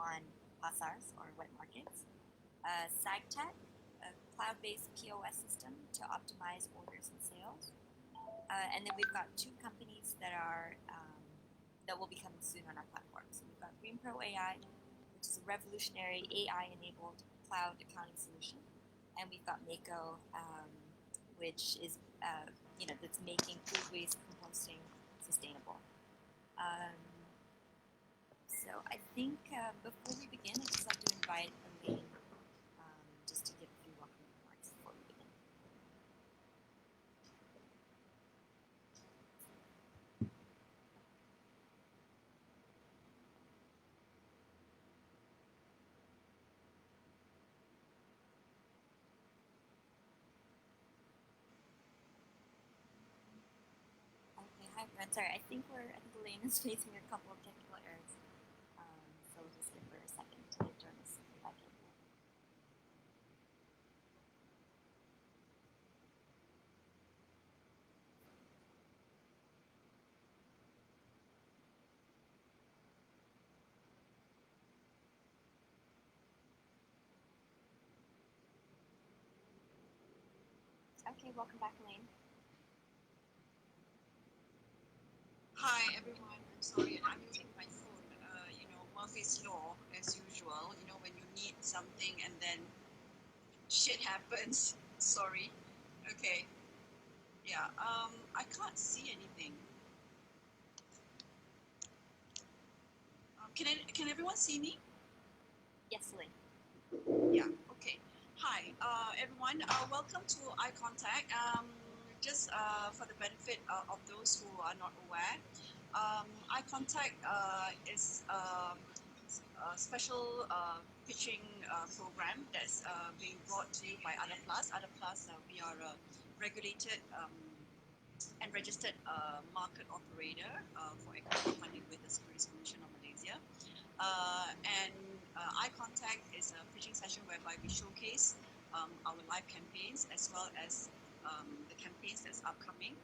on PASARs, or wet markets, SAGTEC, a cloud-based POS system to optimize orders and sales, and then we've got two companies that are that will be coming soon on our platform. So we've got GreenPro AI, which is a revolutionary AI-enabled cloud accounting solution, and we've got MAEKO, which is that's making food waste composting sustainable. So I think before we begin, I'd just like to invite Elaine just to give a few welcome remarks before we begin. Okay, hi everyone. Sorry, I think Elaine is facing a couple of technical errors. So we'll just give her a second to join us back in. Okay, welcome back, Elaine. Hi everyone, I'm sorry, I'm using my phone. Murphy's Law, as usual, when you need something and then shit happens. Sorry. Okay. Yeah, I can't see anything. Can everyone see me? Yes, Elaine. Yeah, okay. Hi, everyone. Welcome to Eye Contact. Just for the benefit of those who are not aware, Eye Contact is a special pitching program that's being brought to you by Other Plus. Other Plus, we are a regulated and registered market operator for equity funding with the Securities Commission of Malaysia. And Eye Contact is a pitching session whereby we showcase our live campaigns as well as the campaigns that's upcoming.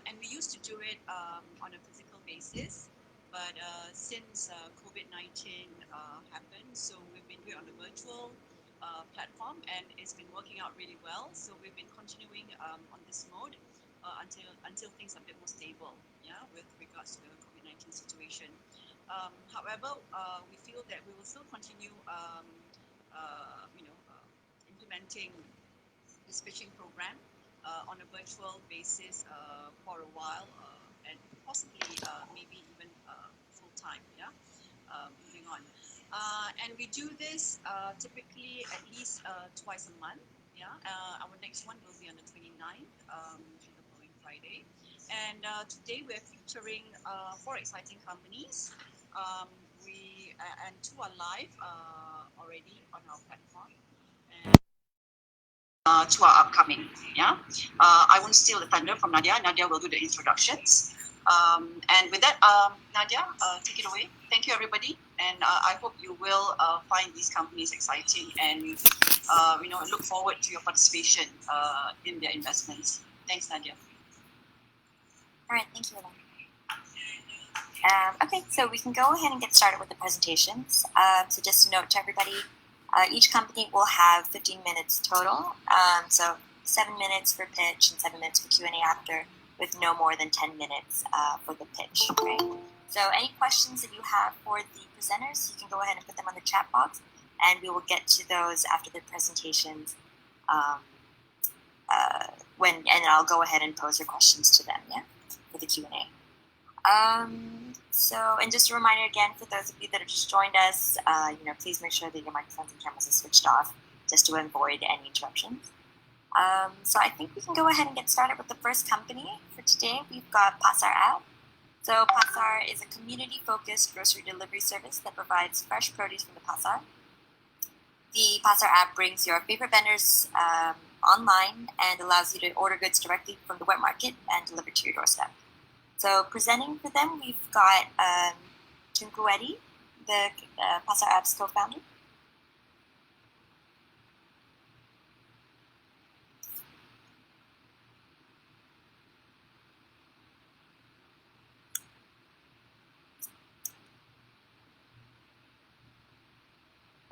And we used to do it on a physical basis, but since COVID-19 happened, so we've been doing it on a virtual platform, and it's been working out really well. So we've been continuing on this mode until things are a bit more stable, with regards to the COVID-19 situation. However, we feel that we will still continue, implementing this pitching program on a virtual basis for a while, and possibly maybe even full time. Moving on, and we do this typically at least twice a month. Our next one will be on the 29th, the following Friday. And today we're featuring 4 exciting companies. And 2 are live already on our platform. And 2 are upcoming. I won't steal the thunder from Nadia. Nadia will do the introductions. And with that, Nadia, take it away. Thank you, everybody. And I hope you will find these companies exciting and look forward to your participation in their investments. Thanks, Nadia. All right, thank you, Elaine. Okay, so we can go ahead and get started with the presentations. So just a note to everybody, each company will have 15 minutes total. So 7 minutes for pitch and 7 minutes for Q&A after, with no more than 10 minutes for the pitch. Okay? So any questions that you have for the presenters, you can go ahead and put them on the chat box, and we will get to those after the presentations. And I'll go ahead and pose your questions to them, for the Q&A. And just a reminder again, for those of you that have just joined us, please make sure that your microphones and cameras are switched off, just to avoid any interruptions. So I think we can go ahead and get started with the first company for today. We've got PASAR app. So PASAR is a community-focused grocery delivery service that provides fresh produce from the PASAR. The PASAR app brings your favorite vendors online and allows you to order goods directly from the wet market and delivered to your doorstep. So presenting for them, we've got Tunku Eddy, the PASAR app's co-founder.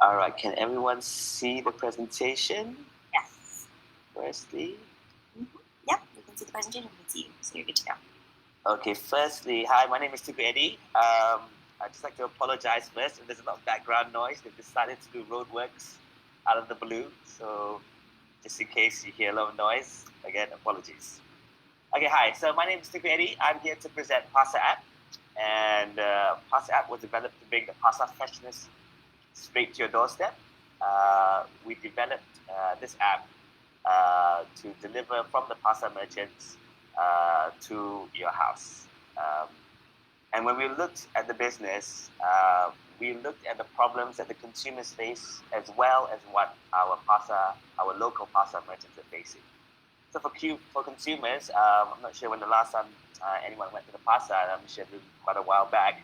All right, can everyone see the presentation? Yes. Firstly. Yep, we can see the presentation, we can see you, so you're good to go. Okay, firstly, hi, my name is Tuku Eddie. I'd just like to apologize first if there's a lot of background noise. They've decided to do roadworks out of the blue, so just in case you hear a lot of noise, again, apologies. Okay, hi, so my name is Tuku Eddie. I'm here to present PASAR app, and PASAR app was developed to bring the PASAR freshness straight to your doorstep. We developed this app to deliver from the PASAR merchants to your house. And when we looked at the business, we looked at the problems that the consumers face as well as what our local PASAR merchants are facing. So for consumers, I'm not sure when the last time anyone went to the PASAR, I'm sure it was quite a while back.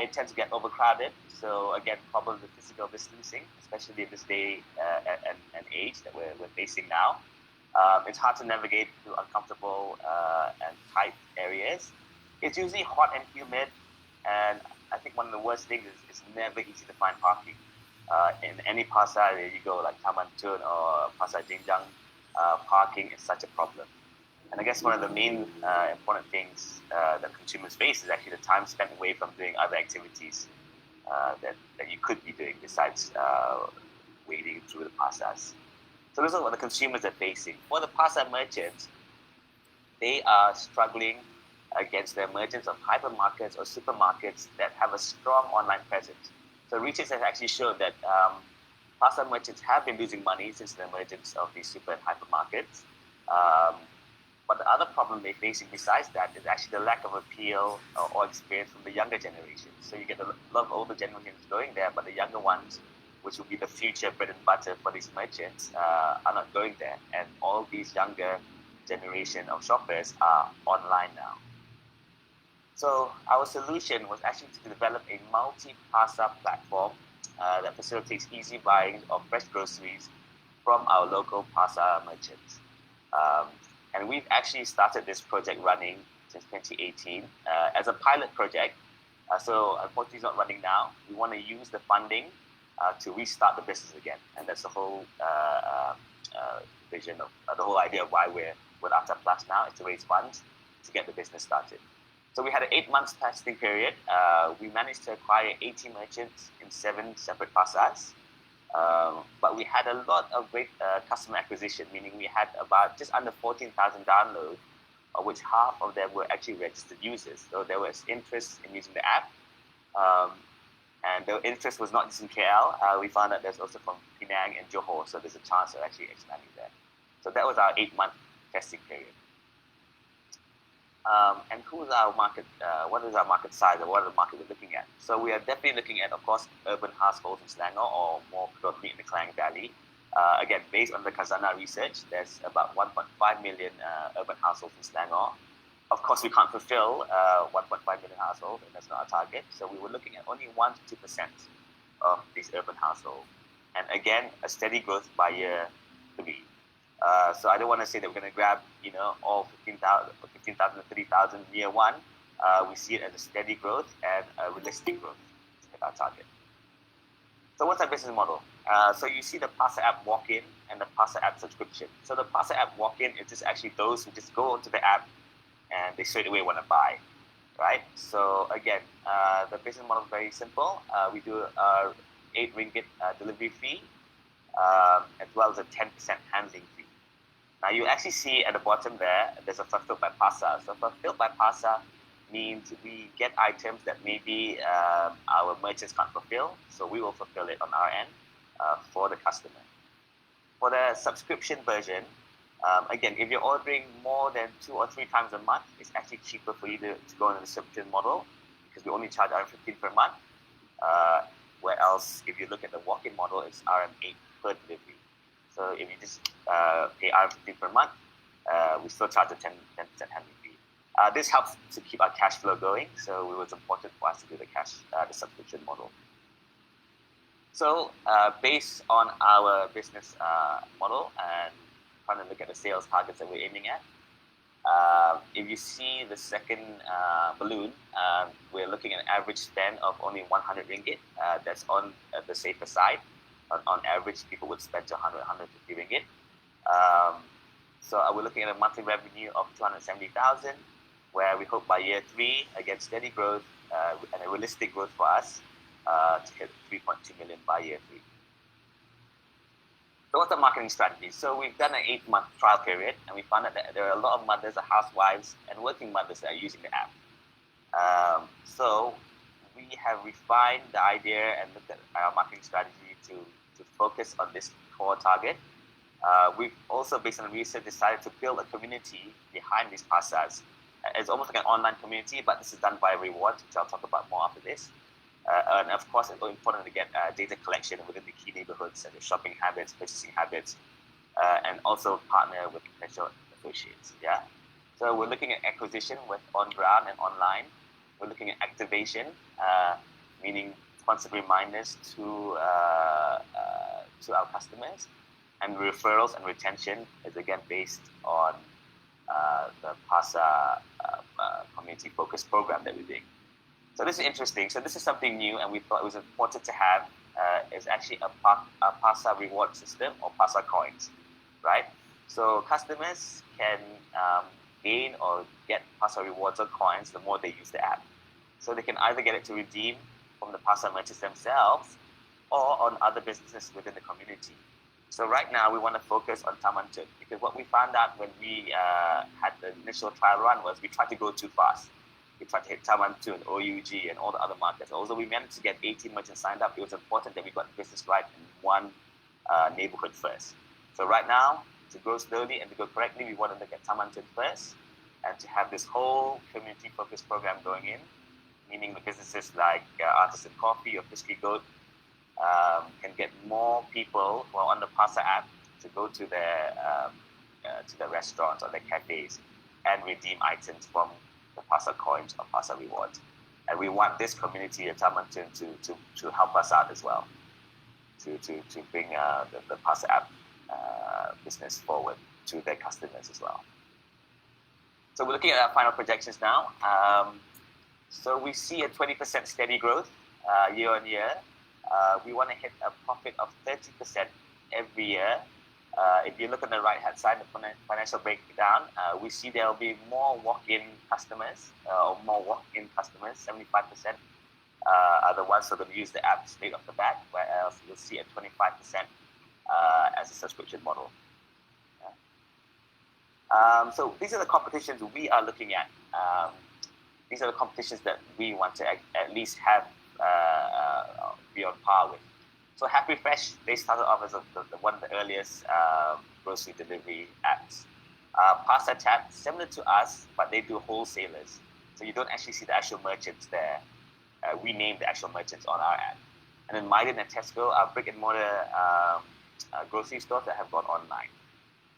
It tends to get overcrowded. So again, problems with physical distancing, especially in this day and age that we're facing now. It's hard to navigate through uncomfortable and tight areas. It's usually hot and humid, and I think one of the worst things is it's never easy to find parking. In any PASAR where you go, like Taman Tun or PASAR Jinjang, parking is such a problem. And I guess one of the main important things that consumers face is actually the time spent away from doing other activities that you could be doing besides wading through the PASARs. So those are what the consumers are facing. For the PASAR merchants, they are struggling against the emergence of hypermarkets or supermarkets that have a strong online presence. So research has actually shown that PASAR merchants have been losing money since the emergence of these super and hypermarkets. But the other problem they're facing besides that is actually the lack of appeal or experience from the younger generation. So you get a lot of older generations going there, but the younger ones, which will be the future bread and butter for these merchants, are not going there. And all these younger generation of shoppers are online now. So our solution was actually to develop a multi-PASAR platform that facilitates easy buying of fresh groceries from our local PASAR merchants. And we've actually started this project running since 2018 as a pilot project. So unfortunately it's not running now. We want to use the funding to restart the business again. And that's the whole vision of the whole idea of why we're with Ata Plus now, is to raise funds to get the business started. So we had an 8 months testing period. We managed to acquire 80 merchants in 7 separate PASARs. But we had a lot of great customer acquisition, meaning we had about just under 14,000 downloads, of which half of them were actually registered users. So there was interest in using the app. And the interest was not just in KL. We found that there's also from Penang and Johor, so there's a chance of actually expanding there. So that was our 8-month testing period. And who's our market? What is our market size, or what are the market we're looking at? So we are definitely looking at, of course, urban households in Selangor, or more predominantly in the Klang Valley. Again, based on the Khazanah research, there's about 1.5 million urban households in Selangor. Of course, we can't fulfill 1.5 million households, and that's not our target. So we were looking at only 1 to 2% of these urban households. And again, a steady growth by year 3. So I don't want to say that we're going to grab, all 15,000 to 30,000 year 1. We see it as a steady growth and a realistic growth to hit our target. So what's our business model? So you see the PASAR app walk-in and the PASAR app subscription. So the PASAR app walk-in is just actually those who just go onto the app and they straight away want to buy, right? So again, the business model is very simple. We do a 8 ringgit delivery fee, as well as a 10% handling fee. Now you actually see at the bottom there's a fulfilled by PASAR. So fulfilled by PASAR means we get items that maybe our merchants can't fulfill, so we will fulfill it on our end for the customer. For the subscription version, again, if you're ordering more than 2 or 3 times a month, it's actually cheaper for you to go on the subscription model, because we only charge RM15 per month. Where else, if you look at the walk-in model, it's RM8 per delivery. So if you just pay RM15 per month, we still charge a 10% handling fee. This helps to keep our cash flow going, so it was important for us to do the subscription model. So based on our business model and trying to look at the sales targets that we're aiming at, if you see the second balloon, we're looking at an average spend of only 100 ringgit. That's on the safer side. On average, people would spend 100, 150 ringgit. So we're looking at a monthly revenue of 270,000, where we hope by year 3, again, steady growth and a realistic growth for us to hit 3.2 million by year 3. So what's the marketing strategy? So we've done an 8-month trial period, and we found out that there are a lot of mothers, housewives, and working mothers that are using the app. So we have refined the idea and looked at our marketing strategy to focus on this core target. We've also, based on research, decided to build a community behind these PASARs. It's almost like an online community, but this is done by rewards, which I'll talk about more after this. And of course, it's important to get data collection within the key neighborhoods, such as shopping habits, purchasing habits, and also partner with potential associates. Yeah. So we're looking at acquisition with on ground and online. We're looking at activation, meaning constant reminders to our customers, and referrals and retention is again based on the PASA community focus program that we're doing. So this is interesting. So this is something new, and we thought it was important to have. It's actually a PASA reward system, or PASA coins, right? So customers can gain or get PASA rewards or coins the more they use the app. So they can either get it to redeem from the PASA merchants themselves or on other businesses within the community. So right now we want to focus on Taman Tun, because what we found out when we had the initial trial run was we tried to go too fast. We tried to hit Taman Tun, OUG, and all the other markets. Although we managed to get 18 merchants signed up, it was important that we got the business right in one neighborhood first. So right now, to grow slowly and to go correctly, we want to look at Taman Tun first, and to have this whole community-focused program going in, meaning the businesses like Artisan Coffee or Crispy Goat can get more people who are on the PASA app to go to their restaurants or their cafes and redeem items from the PASA coins or PASA rewards. And we want this community at Taman Tun to help us out as well, to bring the PASA app business forward to their customers as well. So we're looking at our final projections now. So we see a 20% steady growth year on year. We want to hit a profit of 30% every year. If you look on the right-hand side, the financial breakdown, we see there will be more walk-in customers, or more walk-in customers. 75% are the ones who are going to use the app straight off the bat, whereas you'll see a 25% as a subscription model. So these are the competitions we are looking at. These are the competitions that we want to at least have be on par with. So Happy Fresh, they started off as one of the earliest grocery delivery apps. PASA Tap, similar to us, but they do wholesalers. So you don't actually see the actual merchants there. We name the actual merchants on our app. And then Maiden and Tesco are brick and mortar grocery stores that have gone online.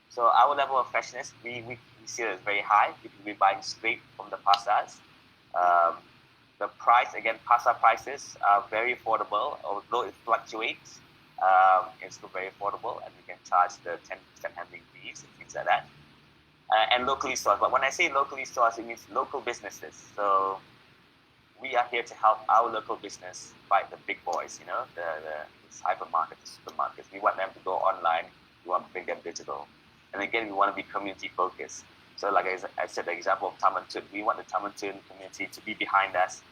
So our level of freshness, we see it as very high because we're buying straight from the PASAs. The price, again, PASA prices are very affordable, although it fluctuates. It's still very affordable, and we can charge the 10% handling fees and things like that. And locally sourced. But when I say locally sourced, it means local businesses. So we are here to help our local business fight the big boys, the hypermarkets, the supermarkets. We want them to go online. We want to bring them digital. And again, we want to be community focused. So like I said, the example of Taman Tun, we want the Taman Tun community to be behind us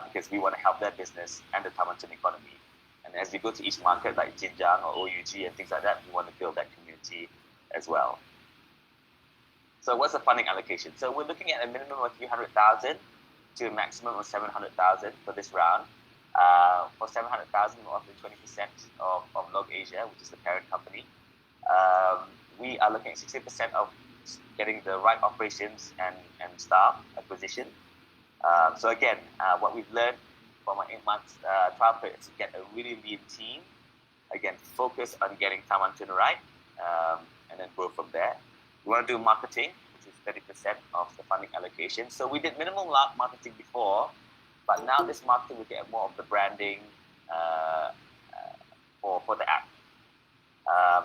because we want to help their business and the Taman Tun economy. And as we go to each market like Jinjiang or OUG and things like that, we want to build that community as well. So what's the funding allocation? So we're looking at a minimum of 300,000 to a maximum of 700,000 for this round. For 700,000, we're offering 20% of Log Asia, which is the parent company. We are looking at 60% of getting the right operations and staff acquisition. So again, what we've learned from our 8-month trial period is to get a really lean team. Again, focus on getting Taman Tun right, and then grow from there. We want to do marketing, which is 30% of the funding allocation. So we did minimal marketing before, but now this marketing will get more of the branding for the app.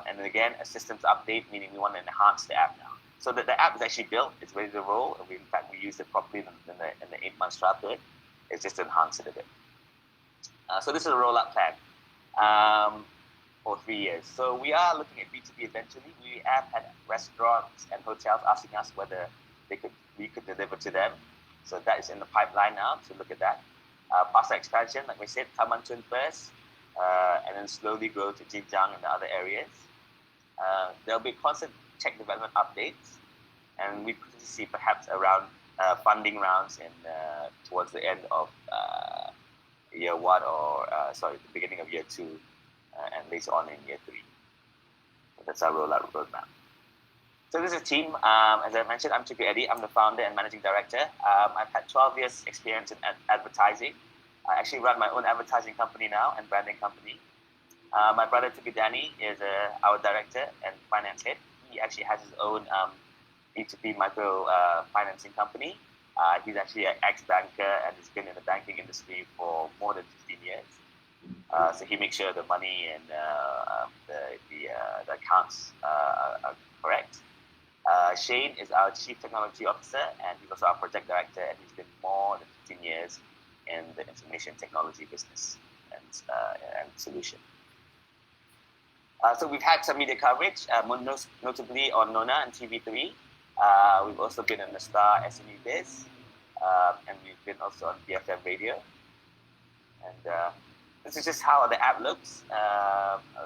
And then again, a systems update, meaning we want to enhance the app now. So that the app is actually built, it's ready to roll, and in fact we used it properly in the 8-month trial period. It's just to enhance it a bit. So this is a rollout plan. for 3 years. So we are looking at B2B eventually. We have had restaurants and hotels asking us whether we could deliver to them. So that is in the pipeline now to look at that. PASAR expansion, like we said, Taman Tun first, and then slowly grow to Jinjiang and the other areas. There'll be constant tech development updates, and we could see perhaps around funding rounds towards the end of year 1 or the beginning of year 2, and later on in year 3. So that's our rollout roadmap. So this is a team. As I mentioned, I'm Tuku Eddie. I'm the founder and managing director. I've had 12 years experience in advertising. I actually run my own advertising company now and branding company. My brother Tuku Dani is our director and finance head. He actually has his own B2B micro financing company. He's actually an ex-banker and has been in the banking industry for more than 15 years. So he makes sure the money and the accounts are correct. Shane is our Chief Technology Officer, and he's also our Project Director, and he's been more than 15 years in the information technology business and solution. So we've had some media coverage, most notably on Nona and TV3. We've also been on the Star SME Biz, and we've been also on BFM Radio. And this is just how the app looks,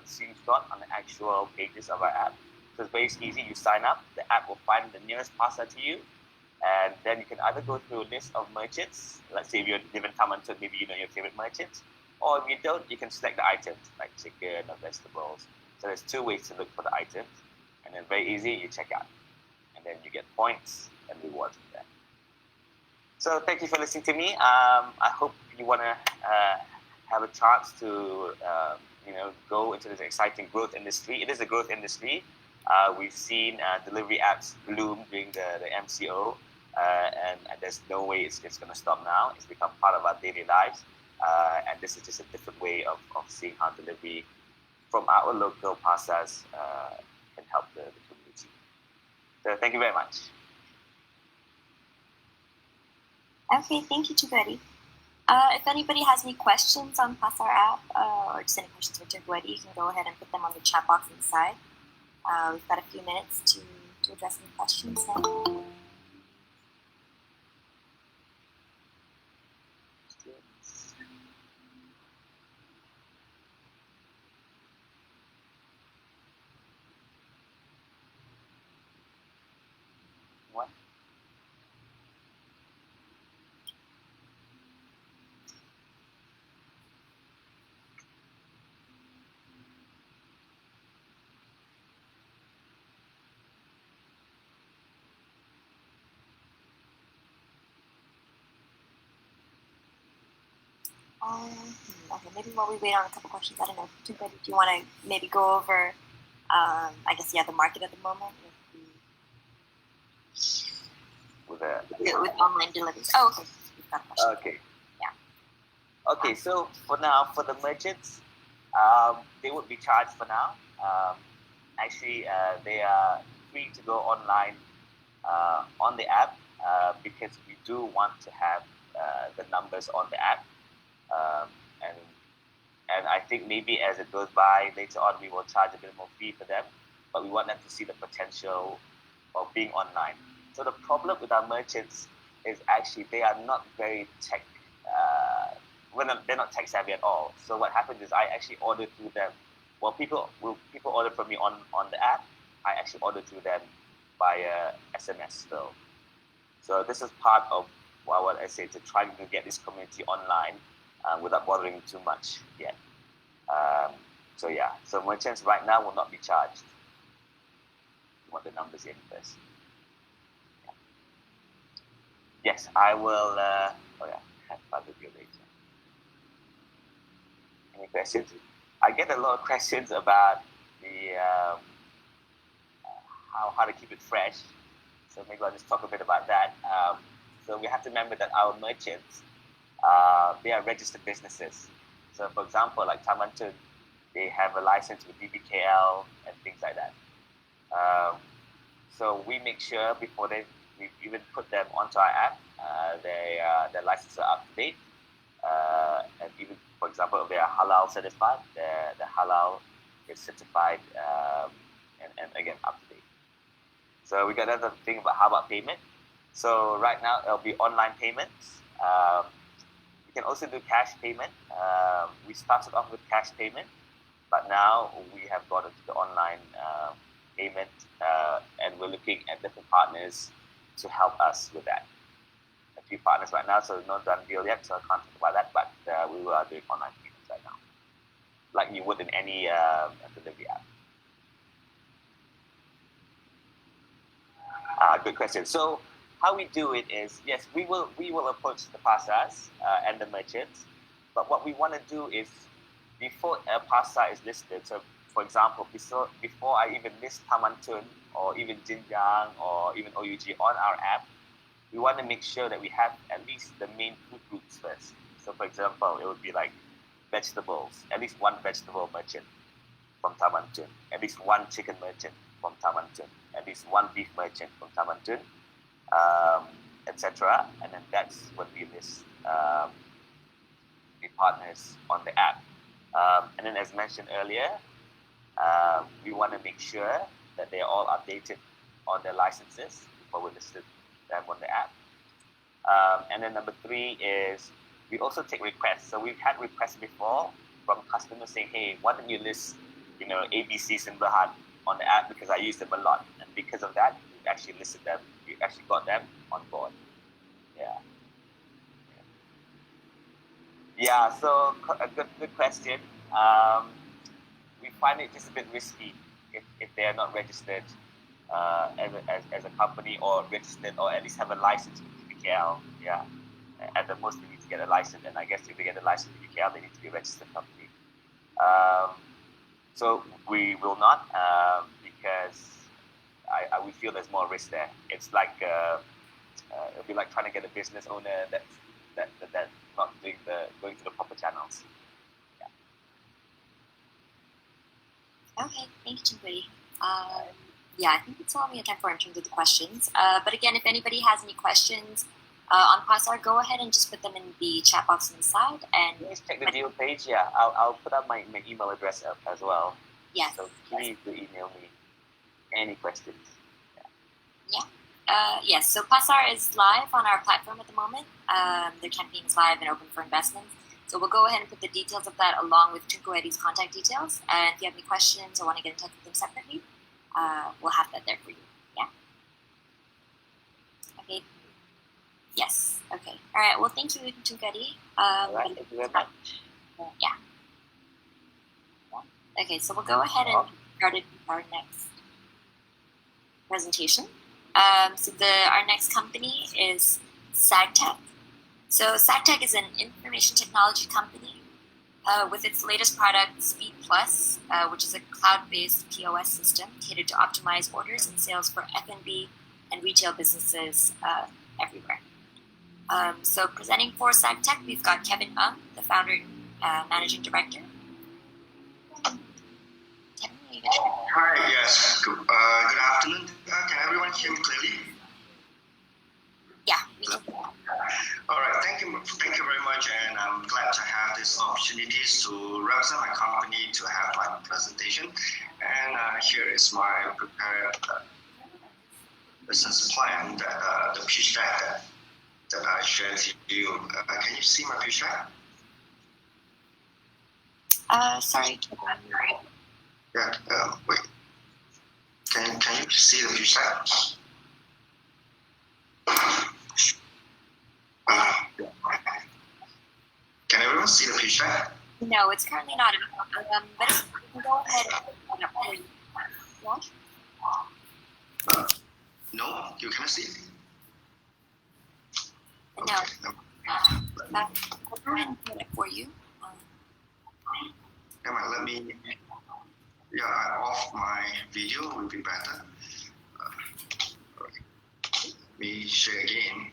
seen shot on the actual pages of our app. So it's very easy. You sign up, the app will find the nearest PASAR to you, and then you can either go through a list of merchants. Let's say if you live in Taman Tun, maybe you know your favorite merchants, or if you don't, you can select the items like chicken or vegetables. So there's 2 ways to look for the items, and then very easy, you check out, and then you get points and rewards from that. So thank you for listening to me. I hope you want to have a chance to go into this exciting growth industry. It is a growth industry. We've seen delivery apps bloom during the MCO, and there's no way it's going to stop now. It's become part of our daily lives, and this is just a different way of seeing how delivery from our local PASARs can help the community. So thank you very much. Okay, thank you, Tuku Eddie. If anybody has any questions on PASAR app or just any questions for Tuku Eddie, you can go ahead and put them on the chat box inside. We've got a few minutes to address any questions now. What? Okay, maybe while we wait on a couple questions, I don't know, Tuku Eddie, do you want to maybe go over, the market at the moment with online deliveries? Oh, okay. We've got a question. Okay. Yeah. Okay, so for now, for the merchants, they would be charged for now. Actually, they are free to go online on the app because we do want to have the numbers on the app. And I think maybe as it goes by, later on we will charge a bit more fee for them, but we want them to see the potential of being online. So the problem with our merchants is actually they are not very tech, they're not tech savvy at all. So what happens is I actually order through them. Well, people order from me on the app, I actually order through them via SMS still. So this is part of what I say to trying to get this community online without bothering too much yet. So merchants right now will not be charged. You want the numbers in first. Yeah. Yes, I will. Have fun with you later. Any questions? I get a lot of questions about the how to keep it fresh. So maybe I'll just talk a bit about that. So we have to remember that our merchants, they are registered businesses. So for example, like Taman Tun, they have a license with DBKL and things like that. So we make sure before we even put them onto our app, their licenses are up to date. And even, for example, if they are halal certified, the halal it's certified, and again, up to date. So we got another thing about how about payment. So right now it'll be online payments. You can also do cash payment. We started off with cash payment, but now we have gone into the online payment, and we're looking at different partners to help us with that. A few partners right now, so no done deal yet, so I can't talk about that, but we are doing online payments right now, like you would in any delivery app. Good question. So how we do it is, yes, we will approach the PASARs and the merchants, but what we want to do is, before a PASAR is listed, so for example, before I even list Taman Tun or even Jinjang or even OUG on our app, we want to make sure that we have at least the main food groups first. So for example, it would be like vegetables, at least one vegetable merchant from Taman Tun, at least one chicken merchant from Taman Tun, at least one beef merchant from Taman Tun, etc. And then that's when we list the partners on the app. And then as mentioned earlier, we want to make sure that they're all updated on their licenses before we listed them on the app. And then number 3 is we also take requests. So we've had requests before from customers saying, hey, why don't you list, ABC Simbahan on the app, because I use them a lot. And because of that, we've actually listed them. We actually got them on board. Yeah, so a good question. We find it just a bit risky if they are not registered as a company, or registered, or at least have a license with TPKL. Yeah, at the most they need to get a license, and I guess if they get a license with TPKL, they need to be a registered company. So we will not, because we feel there's more risk there. It's like it'll be like trying to get a business owner that's not going to the proper channels. Okay, thank you, Chimpudi. I think that's all we have time for in terms of the questions. But again, if anybody has any questions on PASAR, go ahead and just put them in the chat box on the side. And please check the deal page. Yeah, I'll put up my email address up as well. Yes. So please do email me any questions. Yes, so PASAR is live on our platform at the moment. The campaign is live and open for investments. So we'll go ahead and put the details of that along with Tunku Eddie's contact details. And if you have any questions or want to get in touch with them separately, we'll have that there for you. Yeah? Okay. Yes. Okay. All right. Well, thank you, Tunku Eddie. All right. Thank you very much. Yeah. Okay, so we'll go ahead and get started with our next presentation. So our next company is SAGTEC. So SAGTEC is an information technology company with its latest product, Speed Plus, which is a cloud-based POS system catered to optimize orders and sales for F&B and retail businesses everywhere. So presenting for SAGTEC, we've got Kevin Ng, the founder and managing director. Hi, yes. Good afternoon. Can everyone hear me clearly? Yeah, we can. All right, thank you very much, and I'm glad to have this opportunity to represent my company to have my presentation. And here is my prepared business plan, the pitch deck that I shared with you. Can you see my pitch deck? Sorry. Yeah, wait. Can you see the pitch deck? Can everyone see the pitch deck? No, it's currently not. But you can go ahead and watch. No, you cannot see it? No. Okay. I'll go ahead and put it for you. Let me off my video will be better. Let me share again.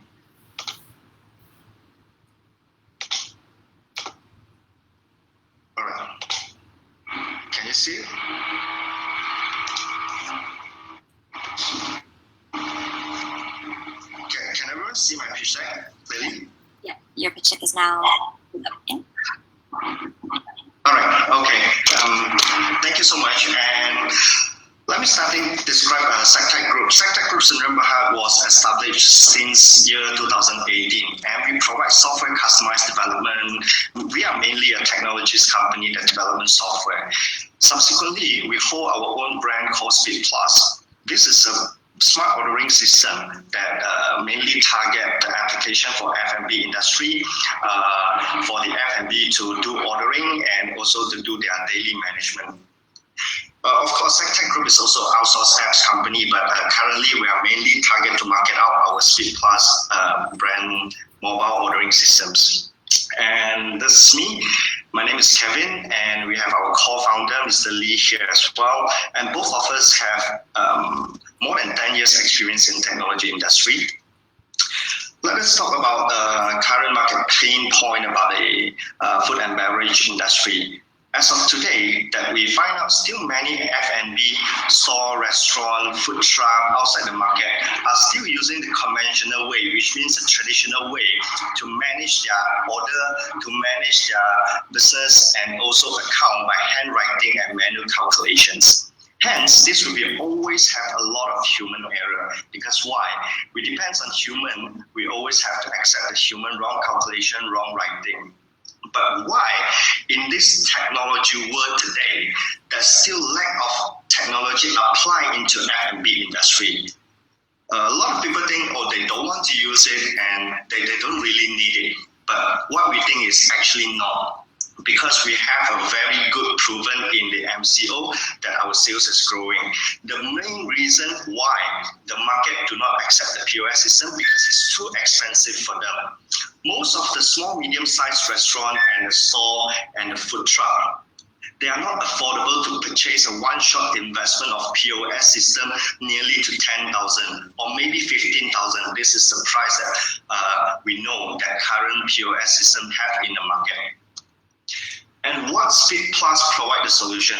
All right. Can you see it? Can everyone see my pitch deck clearly? Yeah, your pitch deck is now up. Yeah. All right. Okay. Thank you you so much. And let me describe SAGTEC Group. SAGTEC Group in Bahad was established since year 2018, and we provide software customized development. We are mainly a technologies company that develops software. Subsequently, we hold our own brand called Speed Plus. This is a smart ordering system that mainly target the application for F&B industry, for the F&B to do ordering and also to do their daily management. Of course, SAGTEC Group is also an outsourced apps company, but currently we are mainly target to market out our Speed Plus brand mobile ordering systems. And this is me. My name is Kevin, and we have our co-founder, Mr. Lee, here as well. And both of us have more than 10 years experience in technology industry. Let us talk about the current market pain point about the food and beverage industry. As of today, that we find out still many F&B store, restaurant, food truck outside the market are still using the conventional way, which means the traditional way to manage their order, to manage their business, and also account by handwriting and manual calculations. Hence, this will be always have a lot of human error. Because why? We depends on human. We always have to accept the human wrong calculation, wrong writing. But why in this technology world today, there's still lack of technology applied into F&B industry? A lot of people think, oh, they don't want to use it and they don't really need it. But what we think is actually not. Because we have a very good proven in the MCO that our sales is growing. The main reason why the market do not accept the POS system because it's too expensive for them. Most of the small, medium-sized restaurant and the store and the food truck, they are not affordable to purchase a one-shot investment of POS system nearly to 10,000 or maybe 15,000. This is the price that we know that current POS system have in the market. And what Speed Plus provide the solution?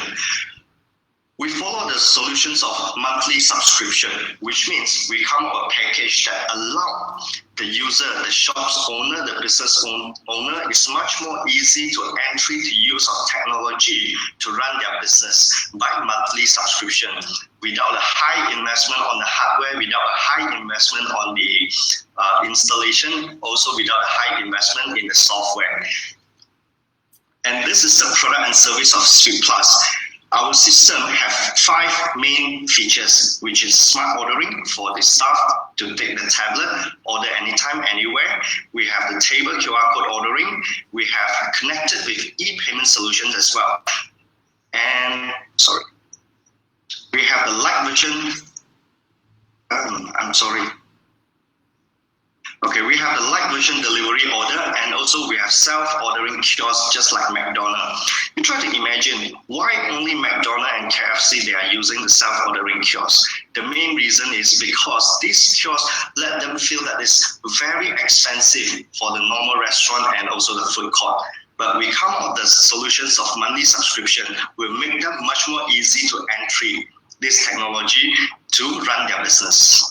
We follow the solutions of monthly subscription, which means we come up with a package that allow the user, the shop's owner, the business owner is much more easy to entry to use of technology to run their business by monthly subscription without a high investment on the hardware, without a high investment on the installation, also without a high investment in the software. And this is the product and service of Speed Plus. Our system have 5 main features, which is smart ordering for the staff to take the tablet, order anytime, anywhere. We have the table QR code ordering. We have connected with e-payment solutions as well. And, we have the light version. We have the light version delivery order, and also we have self-ordering kiosks just like McDonald's. You try to imagine why only McDonald's and KFC they are using the self-ordering kiosk. The main reason is because these kiosks let them feel that it's very expensive for the normal restaurant and also the food court. But we come up with the solutions of monthly subscription will make them much more easy to entry this technology to run their business.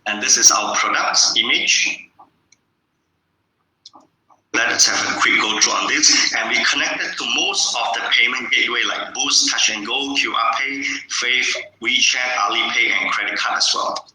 And this is our product image. Let us have a quick go through on this. And we connected to most of the payment gateway like Boost, Touch and Go, QR Pay, Fave, WeChat, Alipay, and credit card as well.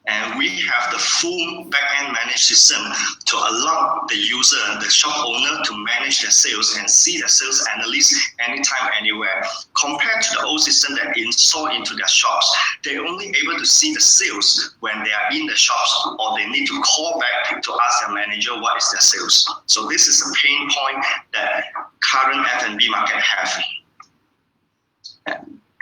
And we have the full back-end managed system to allow the user, the shop owner to manage their sales and see the sales analyst anytime, anywhere. Compared to the old system that installed into their shops, they're only able to see the sales when they are in the shops or they need to call back to ask their manager what is their sales. So this is a pain point that current F&B market have.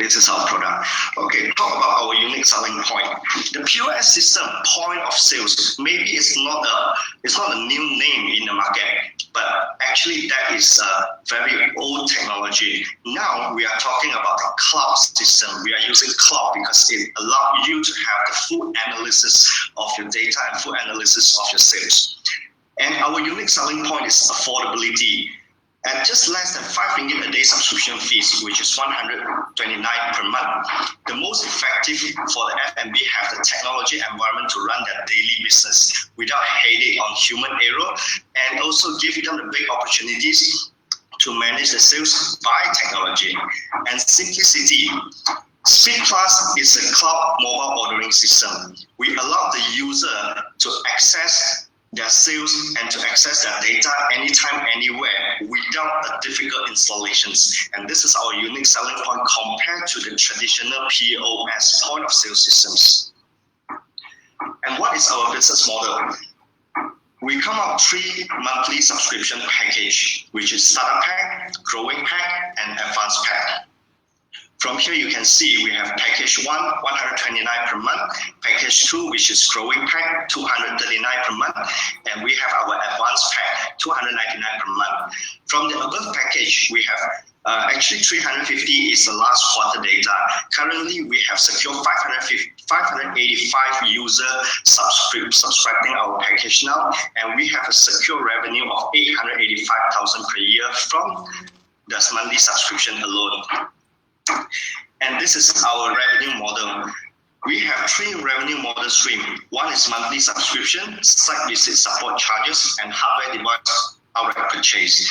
This is our product. Okay, talk about our unique selling point. The POS system, point of sales, maybe it's not a new name in the market, but actually that is a very old technology. Now we are talking about the cloud system. We are using cloud because it allows you to have the full analysis of your data and full analysis of your sales. And our unique selling point is affordability. At just less than 5 ringgit a day subscription fees, which is 129 per month, the most effective for the F&B have the technology environment to run their daily business without headache on human error, and also give them the big opportunities to manage the sales by technology. And simplicity. Speed Plus is a cloud mobile ordering system. We allow the user to access their sales and to access their data anytime, anywhere, without a difficult installations. And this is our unique selling point compared to the traditional POS, point of sale systems. And what is our business model? We come up 3 monthly subscription package, which is starter pack, growing pack, and advanced pack. From here, you can see we have package 1, 129 per month, package 2, which is growing pack, 239 per month, and we have our advanced pack, 299 per month. From the above package, we have actually 350 is the last quarter data. Currently, we have secured 585 users subscribing our package now, and we have a secure revenue of 885,000 per year from the monthly subscription alone. And this is our revenue model. We have 3 revenue model streams. One is monthly subscription, site visit support charges, and hardware device outright purchase.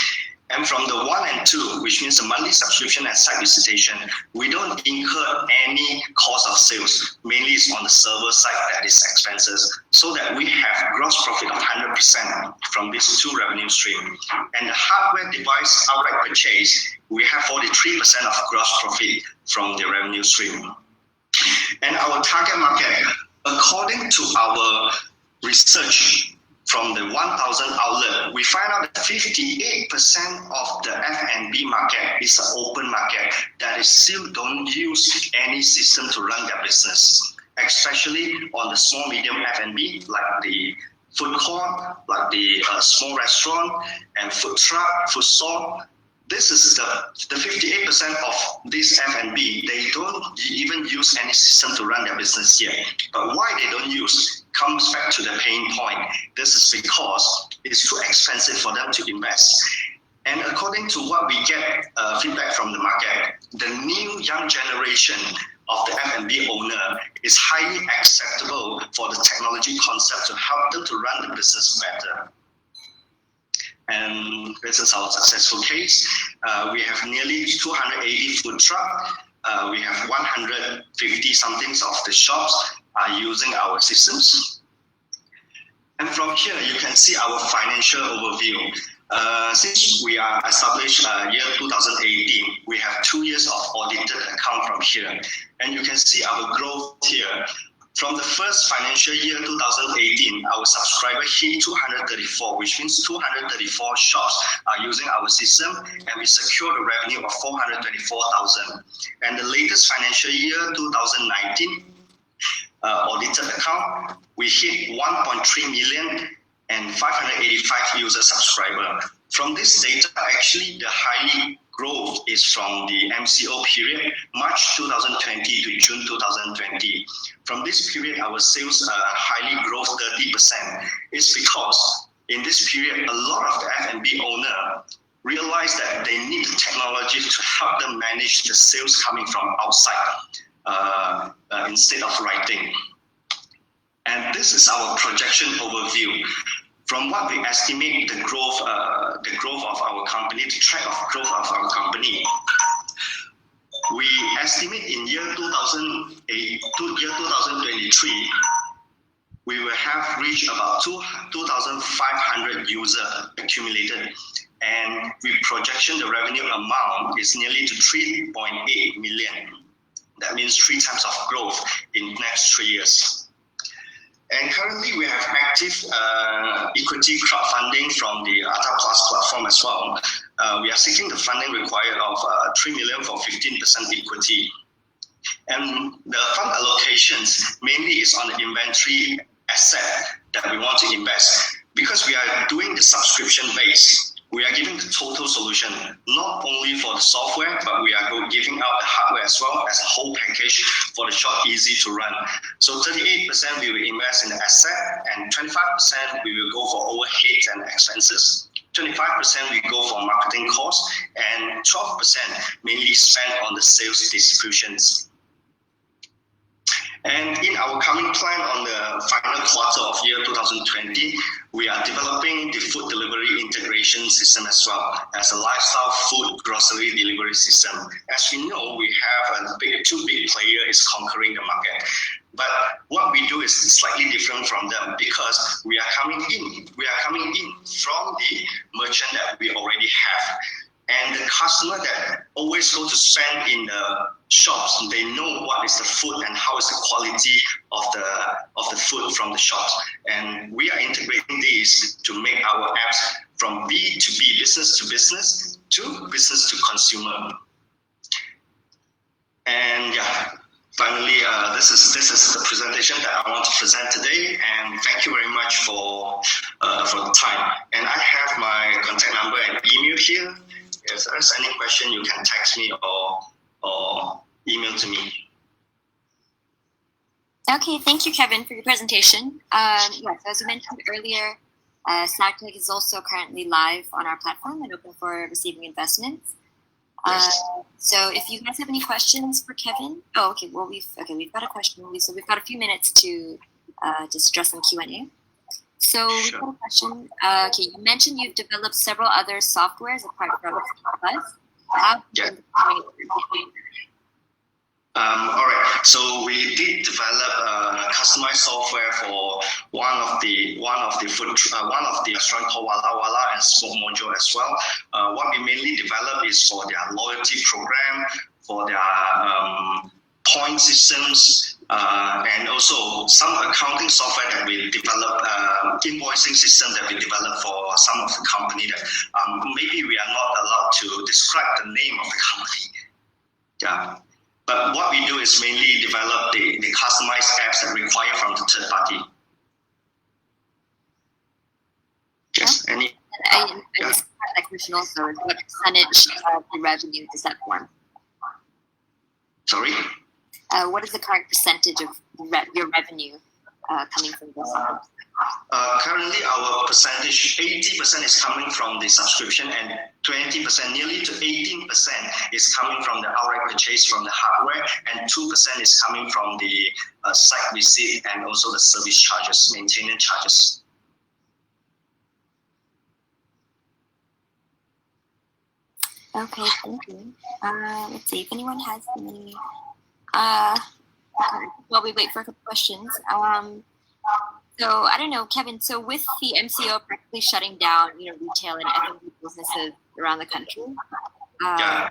And from the 1 and 2, which means the monthly subscription and site visitation, we don't incur any cost of sales. Mainly it's on the server side that is expenses, so that we have gross profit of 100% from these 2 revenue streams. And the hardware device outright purchase, we have 43% of gross profit from the revenue stream. And our target market, according to our research, from the 1,000 outlet, we find out that 58% of the F&B market is an open market that is still don't use any system to run their business, especially on the small medium F&B, like the food court, like the small restaurant and food truck, food stall. This is the 58% of this F&B, they don't even use any system to run their business yet. But why they don't use comes back to the pain point. This is because it's too expensive for them to invest. And according to what we get feedback from the market, the new young generation of the F&B owner is highly acceptable for the technology concept to help them to run the business better. And this is our successful case. We have nearly 280 food trucks. We have 150 somethings of the shops are using our systems. And from here, you can see our financial overview. Since we are established year 2018, we have 2 years of audited account from here. And you can see our growth here. From the first financial year 2018, our subscriber hit 234, which means 234 shops are using our system, and we secured a revenue of 424,000. And the latest financial year 2019 audited account, we hit 1.3 million and 585 user subscriber. From this data, actually the highly growth is from the MCO period, March 2020 to June 2020. From this period, our sales highly growth 30%. It's because in this period, a lot of the F&B owner realized that they need technology to help them manage the sales coming from outside instead of writing. And this is our projection overview. From what we estimate the growth of our company, the track of growth of our company, we estimate in year 2023, we will have reached about 2,500 users accumulated, and we projection the revenue amount is nearly to 3.8 million. That means 3 times of growth in next 3 years. And currently, we have active equity crowdfunding from the Ata Plus platform as well. We are seeking the funding required of 3 million for 15% equity. And the fund allocations mainly is on the inventory asset that we want to invest. Because we are doing the subscription base, we are giving the total solution, not only for the software, but we are giving out the hardware as well as a whole package for the shop easy to run. So 38% we will invest in the asset, and 25% we will go for overheads and expenses. 25% we go for marketing costs, and 12% mainly spent on the sales distributions. And in our coming plan on the final quarter of year 2020, we are developing the food delivery integration system as well as a lifestyle food grocery delivery system. As we know, we have two big players conquering the market. But what we do is slightly different from them because we are coming in from the merchant that we already have. And the customer that always go to spend in the shops, they know what is the food and how is the quality of the food from the shops. And we are integrating these to make our apps from B2B, business to business, to business to consumer. And yeah, finally, this is the presentation that I want to present today. And thank you very much for the time. And I have my contact number and email here. If there's any question, you can text me or email to me. Okay, thank you, Kevin, for your presentation. Yes, as we mentioned earlier, SAGTEC is also currently live on our platform and open for receiving investments. Yes. So if you guys have any questions for Kevin, we've got a question. So we've got a few minutes to just address some Q&A. So we've got a question. Okay, you mentioned you've developed several other softwares apart from Plus. Yeah. All right. So we did develop customized software for one of the restaurant called Wala Wala and Smoke Mojo as well. What we mainly develop is for their loyalty program, for their point systems, and also some accounting software that we develop, invoicing system that we develop for some of the company that maybe we are not allowed to describe the name of the company. Yeah. But what we do is mainly develop the customized apps that require from the third party. Yes. Any? That question also is what percentage of the revenue does that form? Sorry? What is the current percentage of your revenue coming from this? Currently, our percentage, 80% is coming from the subscription and 20%, nearly to 18% is coming from the outright purchase from the hardware and 2% is coming from the site visit and also the service charges, maintenance charges. Okay, thank you. Let's see if anyone has any... while we wait for a couple questions. So I don't know, Kevin. So with the MCO practically shutting down, retail and F&B businesses around the country, how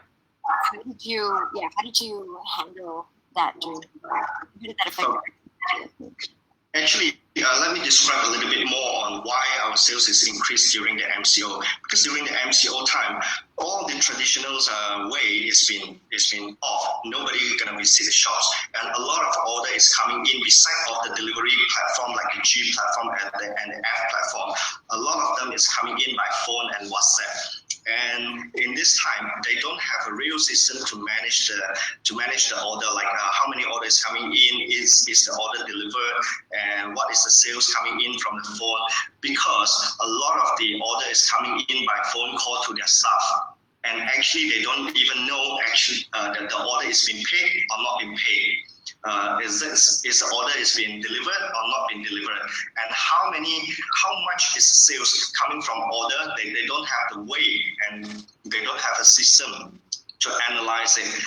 did you handle that during? How did that affect you? Actually, let me describe a little bit more on why our sales is increased during the MCO. Because during the MCO time, all the traditional way is been off. Nobody gonna visit the shops, and a lot of order is coming in. Besides of the delivery platform like the G platform and the F platform, a lot of them is coming in by phone and WhatsApp. And in this time, they don't have a real system to manage the order, like how many orders coming in, is the order delivered, and what is the sales coming in from the phone, because a lot of the order is coming in by phone call to their staff. And actually, they don't even know that the order is being paid or not being paid. Is the order is being delivered or not being delivered, and how much is sales coming from order? They don't have the way, and they don't have a system to analyze it.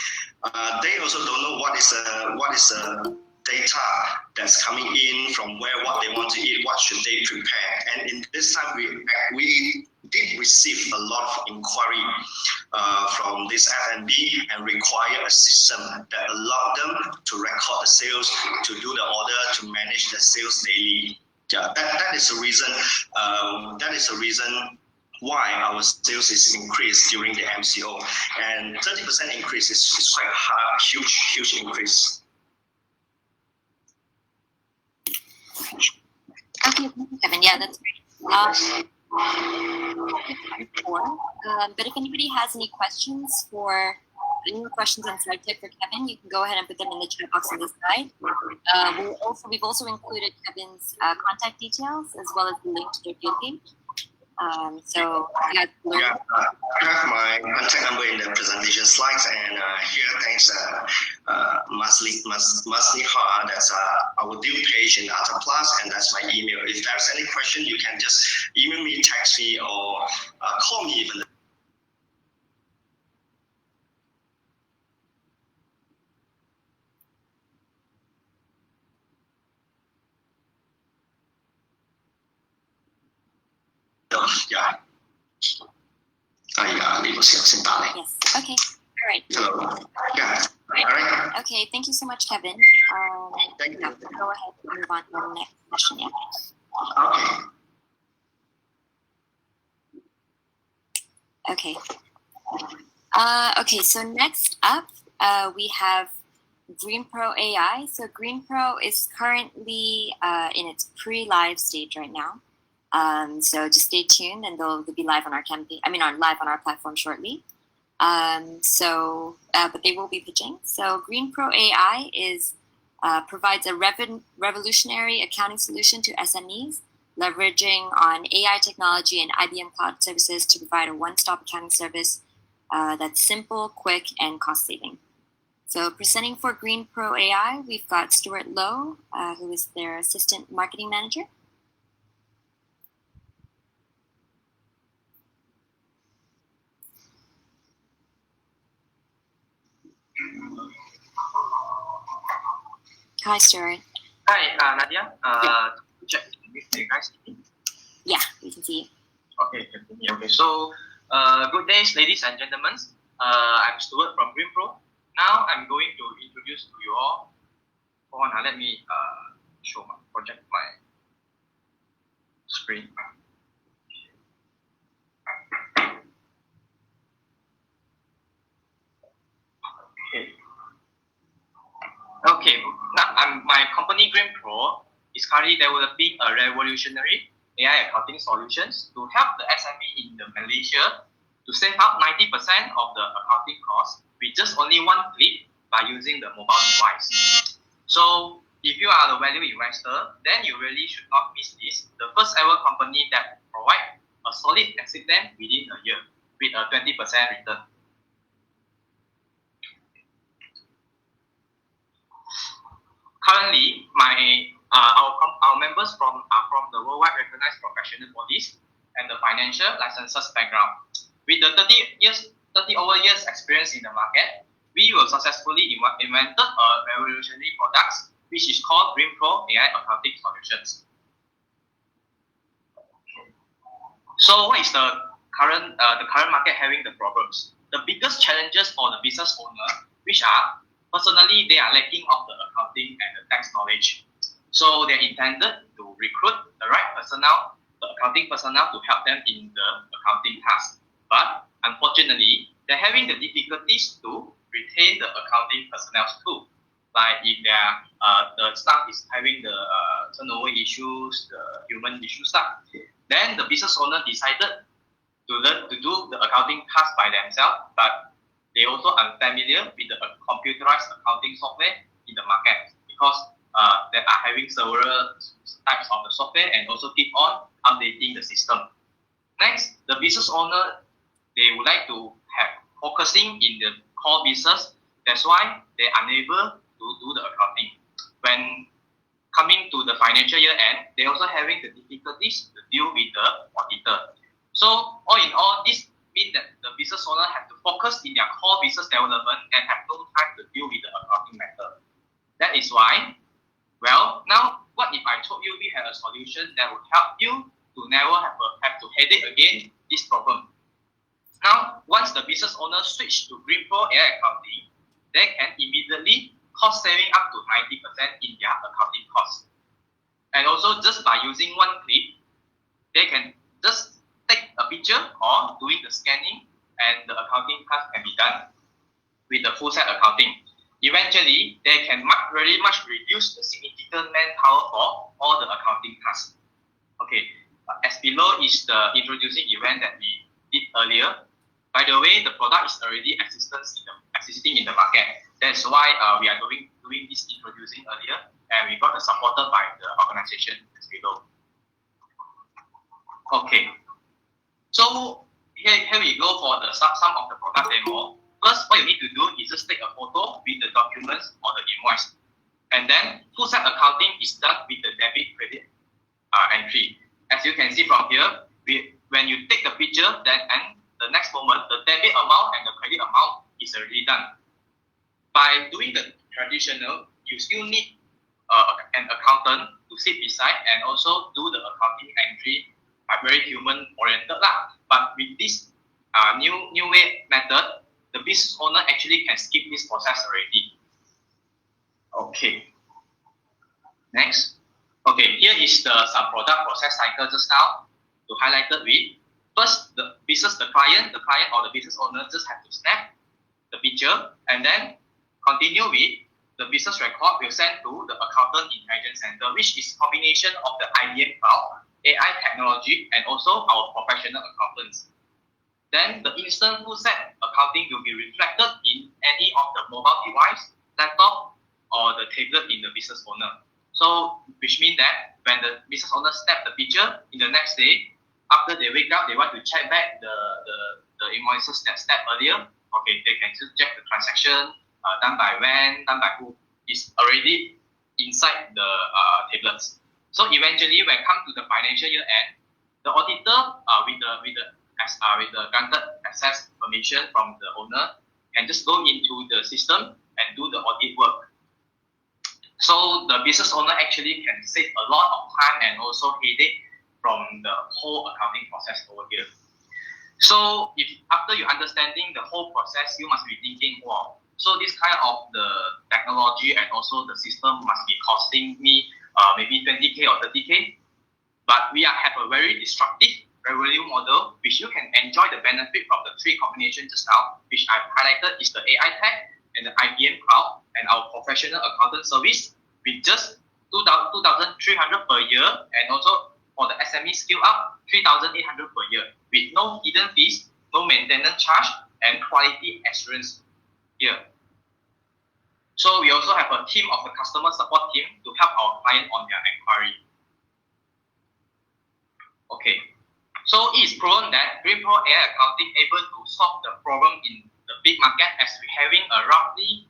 They also don't know what is the data that's coming in from what they want to eat, what should they prepare. And in this time, we did receive a lot of inquiry from this F&B and require a system that allowed them to record the sales, to do the order, to manage the sales daily. Yeah, that is the reason. That is the reason why our sales is increased during the MCO, and 30% increase is quite a huge increase. Okay, Kevin. Yeah, that's great. But if anybody has any questions on SAGTEC for Kevin, you can go ahead and put them in the chat box on the side. We've also included Kevin's contact details as well as the link to their field page. So yeah, Yeah, I have my contact number in the presentation slides, and here thanks Masli Ha, that's our due page in Ata Plus, and that's my email. If there's any question, you can just email me, text me, or call me even. Yeah. Yes. Okay. All right. Hello. Yeah. All right. Okay. Thank you so much, Kevin. Thank you. Go ahead and move on to the next question. Yeah. Okay. Okay. Okay. So next up, we have GreenPro AI. So GreenPro is currently in its pre-live stage right now. So just stay tuned, and they'll be live on our campaign. Live on our platform shortly. But they will be pitching. So GreenPro AI provides a revolutionary accounting solution to SMEs, leveraging on AI technology and IBM cloud services to provide a one-stop accounting service that's simple, quick, and cost-saving. So presenting for GreenPro AI, we've got Stuart Lowe, who is their assistant marketing manager. Hi, Stuart. Hi, Nadia. Check with you guys. Yeah, we can see you. Okay, continue. Okay, so good days, ladies and gentlemen. I'm Stuart from GreenPro. Now I'm going to introduce to you all. Hold on, let me project my screen. Okay, now my company GreenPro is currently developing a revolutionary AI accounting solutions to help the SME in Malaysia to save up 90% of the accounting costs with just only one click by using the mobile device. So if you are a value investor, then you really should not miss this. The first ever company that provide a solid exit plan within a year with a 20% return. Currently, our members are from the worldwide recognized professional bodies and the financial licenses background. With the 30 over years experience in the market, we will successfully invented a revolutionary product which is called GreenPro AI Accounting Solutions. So, what is the current market having the problems? The biggest challenges for the business owner, which are personally, they are lacking of the accounting and the tax knowledge. So they intended to recruit the right personnel, the accounting personnel, to help them in the accounting task. But unfortunately, they're having the difficulties to retain the accounting personnel too. Like if the staff is having the turnover issues, the human issues stuff, then the business owner decided to learn to do the accounting task by themselves, but they also unfamiliar with the computerized accounting software in the market because they are having several types of the software and also keep on updating the system. Next, the business owner, they would like to have focusing in the core business. That's why they're unable to do the accounting. When coming to the financial year end, they're also having the difficulties to deal with the auditor. So all in all, this means that the business owner have to focus in their core business development and have no time to deal with the accounting matter. That is why, well, now what if I told you we have a solution that would help you to never have to headache again this problem? Now, once the business owner switch to GreenPro AI accounting, they can immediately cost saving up to 90% in their accounting costs. And also just by using one click, they can just take a picture or doing the scanning and the accounting task can be done with the full set accounting. Eventually, they can very much reduce the significant manpower for all the accounting tasks. Okay, as below is the introducing event that we did earlier. By the way, the product is already existing in the market. That's why we are doing this introducing earlier, and we got supported by the organization as below. Okay. So here we go for the some of the product demo. First, what you need to do is just take a photo with the documents or the invoice. And then full set accounting is done with the debit credit entry. As you can see from here, when you take the picture, then and the next moment, the debit amount and the credit amount is already done. By doing the traditional, you still need an accountant to sit beside and also do the accounting entry, very human oriented lah. But with this new way method, the business owner actually can skip this process already. Okay. Next. Okay, here is some product process cycle just now to highlight it with. First, the client or the business owner just have to snap the picture and then continue with the business record will send to the accountant intelligence center, which is combination of the IBM cloud, AI technology, and also our professional accountants. Then the instant full set accounting will be reflected in any of the mobile device, laptop, or the tablet in the business owner. So, which means that when the business owner snap the picture, in the next day, after they wake up, they want to check back the invoices that stepped earlier. Okay, they can just check the transaction done by when, done by who, is already inside the tablets. So eventually, when come to the financial year end, the auditor with the granted access permission from the owner can just go into the system and do the audit work. So the business owner actually can save a lot of time and also headache from the whole accounting process over here. So if after you understanding the whole process, you must be thinking, wow, so this kind of the technology and also the system must be costing me maybe 20K or 30K. But we have a very disruptive revenue model, which you can enjoy the benefit from the three combinations just now, which I've highlighted is the AI tech and the IBM cloud and our professional accountant service with just 2,300 per year, and also for the SME skill up 3,800 per year with no hidden fees, no maintenance charge, and quality assurance here. So we also have a team of the customer support team to help our client on their inquiry. Okay, so it is proven that Greenpro AI accounting able to solve the problem in the big market as we having a roughly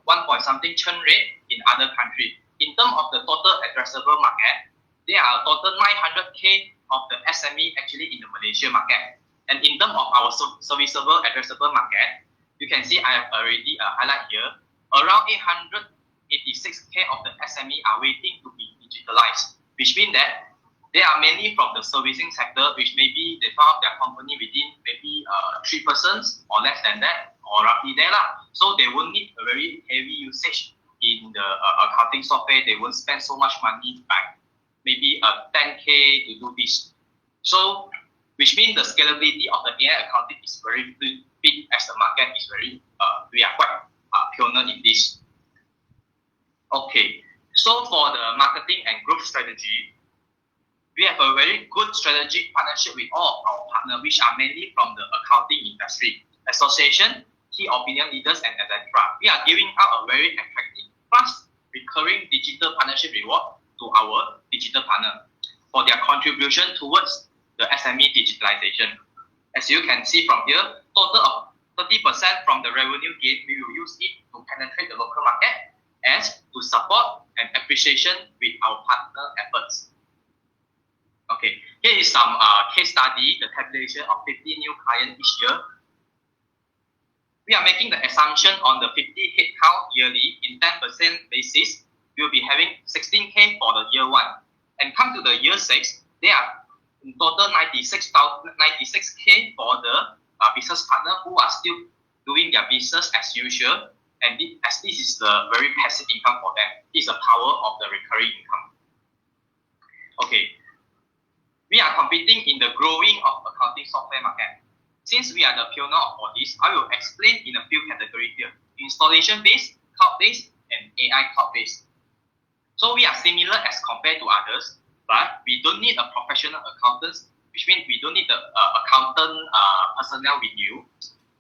1 point something churn rate in other countries. In terms of the total addressable market, there are a total 900K of the SME actually in the Malaysia market. And in terms of our serviceable addressable market, you can see I have already highlighted here, around 886K of the SME are waiting to be digitalized, which means that there are many from the servicing sector, which maybe they found their company within maybe 3 persons or less than that, or roughly there lah. So they won't need a very heavy usage in the accounting software. They won't spend so much money, like maybe 10K to do this. So, which means the scalability of the AI accounting is very big as the market is very, we are quite pioneer in this. Okay, so for the marketing and growth strategy, we have a very good strategic partnership with all of our partners, which are mainly from the accounting industry, association, key opinion leaders, and etc. We are giving out a very attractive plus recurring digital partnership reward to our digital partner for their contribution towards the SME digitalization. As you can see from here, total of 30% from the revenue gain, we will use it to penetrate the local market as to support and appreciation with our partner efforts. Okay, here is some case study, the tabulation of 50 new clients each year. We are making the assumption on the 50 headcount yearly in 10% basis. We will be having 16K for the year 1. And come to the year 6, there are in total 96K for the business partner who are still doing their business as usual. And as this is the very passive income for them, it's the power of the recurring income. Okay. We are competing in the growing of accounting software market. Since we are the pioneer of all this, I will explain in a few categories here. Installation-based, cloud-based, and AI cloud-based. So we are similar as compared to others, but we don't need a professional accountant, which means we don't need the accountant personnel with you,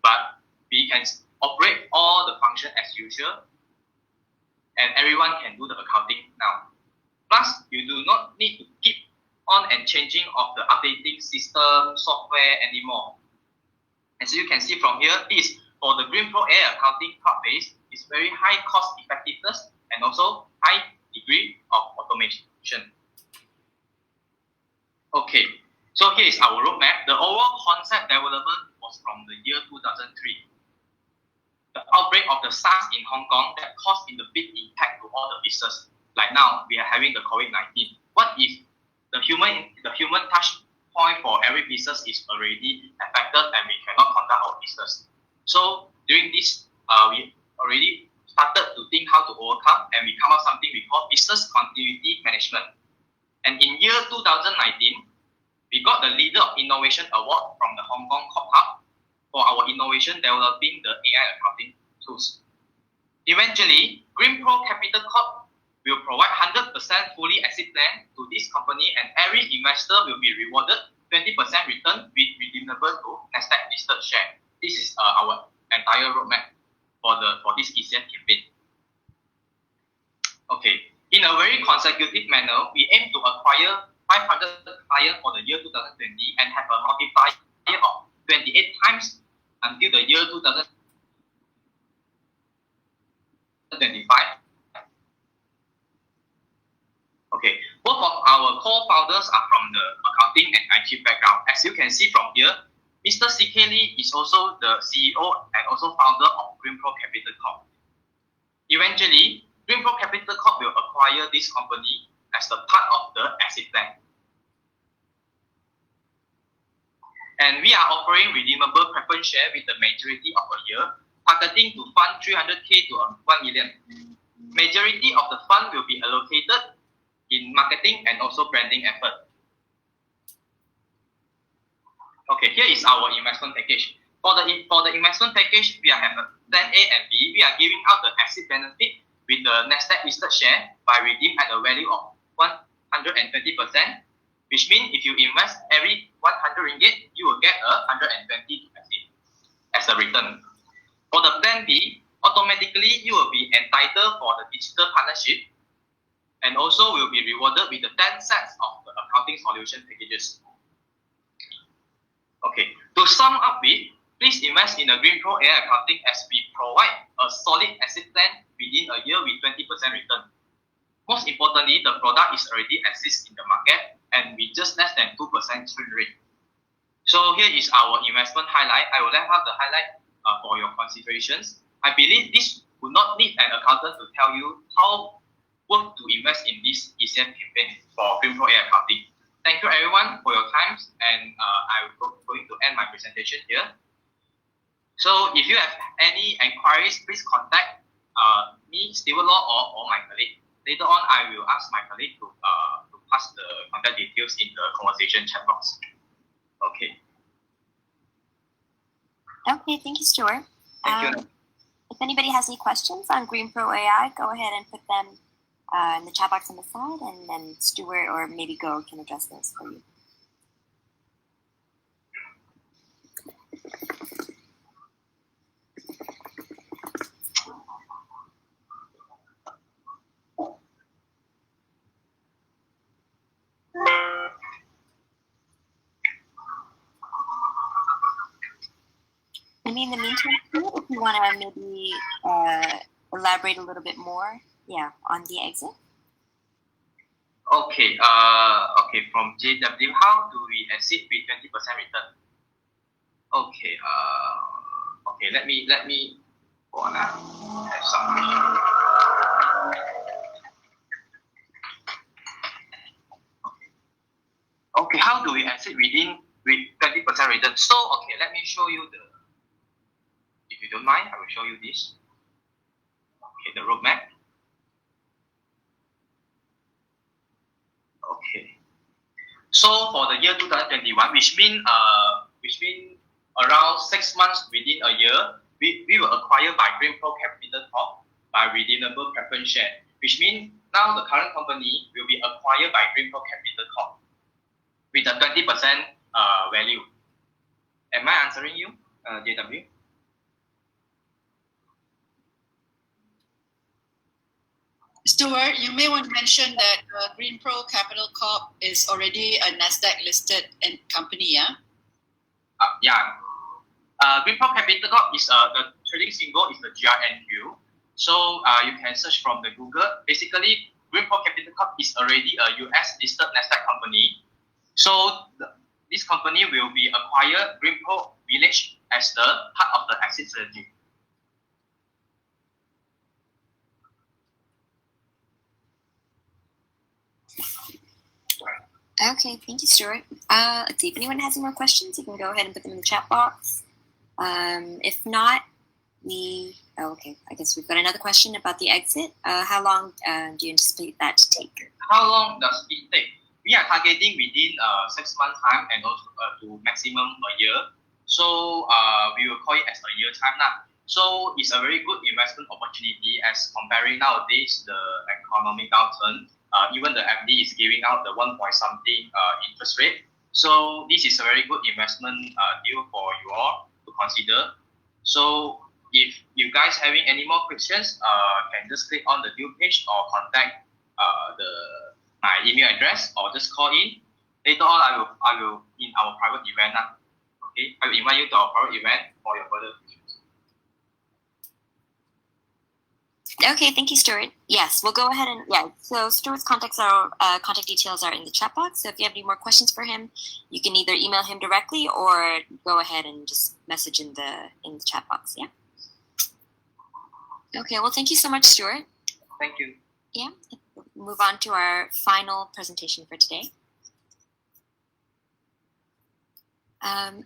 but we can operate all the function as usual, and everyone can do the accounting now. Plus, you do not need to keep on and changing of the updating system, software anymore. As you can see from here, is for the GreenPro AI accounting cloud base, is very high cost effectiveness and also high degree of automation. Okay, so here is our roadmap. The overall concept development was from the year 2003. The outbreak of the SARS in Hong Kong that caused a big impact to all the business. Like now, we are having the COVID-19. What if the human touch point for every business is already affected and we cannot conduct our business? So during this, we already started to think how to overcome, and we come up something we call business continuity management. And in year 2019, we got the Leader of Innovation Award from the Hong Kong Corp Hub for our innovation developing the AI accounting tools. Eventually, GreenPro Capital Corp will provide 100% fully exit plan to this company, and every investor will be rewarded 20% return with redeemable to NASDAQ listed share. This is our entire roadmap for this ECF campaign. Okay, in a very consecutive manner, we aim to acquire 500 clients for the year 2020 and have a multiplier of 28 times until the year 2025. Okay, both of our co-founders are from the accounting and IT background. As you can see from here, Mr. C.K. Lee is also the CEO and also founder of GreenPro Capital Corp. Eventually, GreenPro Capital Corp will acquire this company as the part of the exit plan. And we are offering redeemable preference share with the majority of a year, targeting to fund 300K to 1 million. Majority of the fund will be allocated in marketing and also branding effort. Okay, here is our investment package. For the investment package, we have plan A and B. We are giving out the exit benefit with the NASDAQ listed share by redeem at a value of 120%, which means if you invest every 100 ringgit, you will get 120 to exit as a return. For the plan B, automatically you will be entitled for the digital partnership, and also will be rewarded with the 10 sets of the accounting solution packages. Okay, to sum up with, please invest in the GreenPro AI accounting as we provide a solid exit plan within a year with 20% return. Most importantly, the product is already exists in the market and with just less than 2% churn rate. So here is our investment highlight. I will let out the highlight for your considerations. I believe this would not need an accountant to tell you how worth to invest in this ECM campaign for GreenPro AI accounting. Thank you everyone for your time, and I'm going to end my presentation here. So if you have any inquiries, please contact me, Stephen Law, or my colleague. Later on, I will ask my colleague to pass the contact details in the conversation chat box. Okay. Okay, thank you, Stuart. Thank you. If anybody has any questions on GreenPro AI, go ahead and put them in the chat box on the side, and then Stuart or maybe Go can address those for you. Maybe in the meantime, if you want to maybe elaborate a little bit more, on the exit. Okay. Okay. From JW, how do we exit with 20% return? Okay. Okay. Let me go on. Have some. Okay. How do we exit with 20% return? So okay, let me show you the. If you don't mind, I will show you this. Okay, the roadmap. Okay. So for the year 2021, which mean around 6 months within a year, we were acquired by GreenPro Capital Corp by redeemable preference share, which means now the current company will be acquired by GreenPro Capital Corp with a 20% value. Am I answering you, JW? Stuart, you may want to mention that GreenPro Capital Corp is already a NASDAQ listed company, yeah? GreenPro Capital Corp is the trading symbol is the GRNQ. So you can search from the Google. Basically, GreenPro Capital Corp is already a US listed NASDAQ company. So this company will be acquire GreenPro Village as the part of the exit strategy. Okay, thank you, Stuart. Let's see if anyone has any more questions. You can go ahead and put them in the chat box. If not, okay. I guess we've got another question about the exit. How long do you anticipate that to take? How long does it take? We are targeting within 6 months time and also to maximum a year. So we will call it as a year time now. So it's a very good investment opportunity as comparing nowadays the economic downturn. Even the FD is giving out the 1 point something interest rate. So this is a very good investment deal for you all to consider. So if you guys having any more questions, can just click on the deal page or contact my email address or just call in. Later on, I will in our private event now. Okay, I will invite you to our private event for your further questions. Okay, thank you, Stuart. Yes, we'll go ahead and so Stuart's contact details are in the chat box. So if you have any more questions for him, you can either email him directly or go ahead and just message in the chat box. Yeah. Okay. Well, thank you so much, Stuart. Thank you. Yeah. We'll move on to our final presentation for today.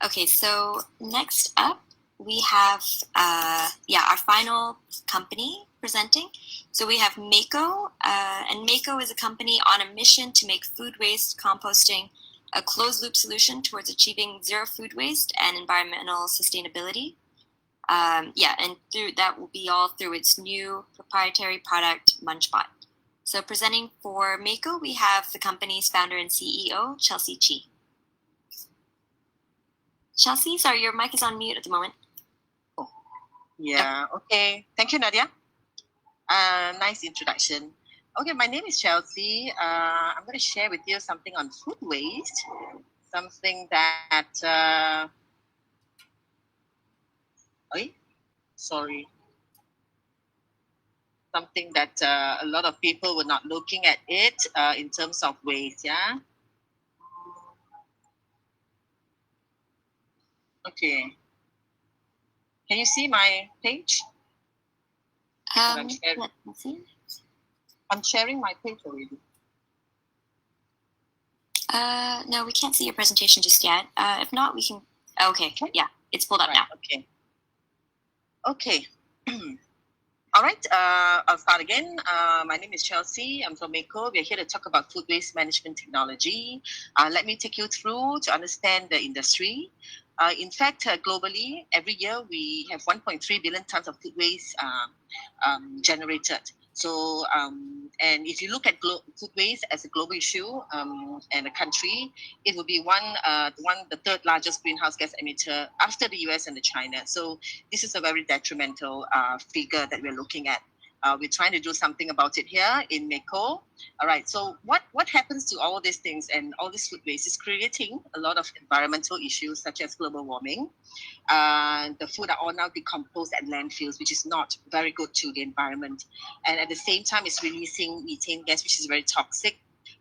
Okay. So next up, we have our final company presenting. So we have MAEKO, and MAEKO is a company on a mission to make food waste composting a closed-loop solution towards achieving zero food waste and environmental sustainability. And that will be all through its new proprietary product, Munchbot. So presenting for MAEKO, we have the company's founder and CEO, Chelsea Chi. Chelsea, sorry, your mic is on mute at the moment. Yeah, okay. Thank you, Nadia. Nice introduction. Okay, my name is Chelsea. I'm going to share with you something on food waste, something that, something that a lot of people were not looking at it in terms of waste, yeah? Okay. Can you see my page? Let's see. I'm sharing my page already. No, we can't see your presentation just yet. If not, we can. Okay, yeah, it's pulled up now. Okay. Okay. All right. I'll start again. My name is Chelsea. I'm from MAEKO. We're here to talk about food waste management technology. Let me take you through to understand the industry. In fact, globally, every year we have 1.3 billion tons of food waste generated. So, and if you look at food waste as a global issue and a country, it will be the third largest greenhouse gas emitter after the US and China. So this is a very detrimental figure that we're looking at. We're trying to do something about it here in MAEKO. All right, so what happens to all these things and all this food waste is creating a lot of environmental issues such as global warming. The food are all now decomposed at landfills, which is not very good to the environment. And at the same time, it's releasing methane gas, which is very toxic.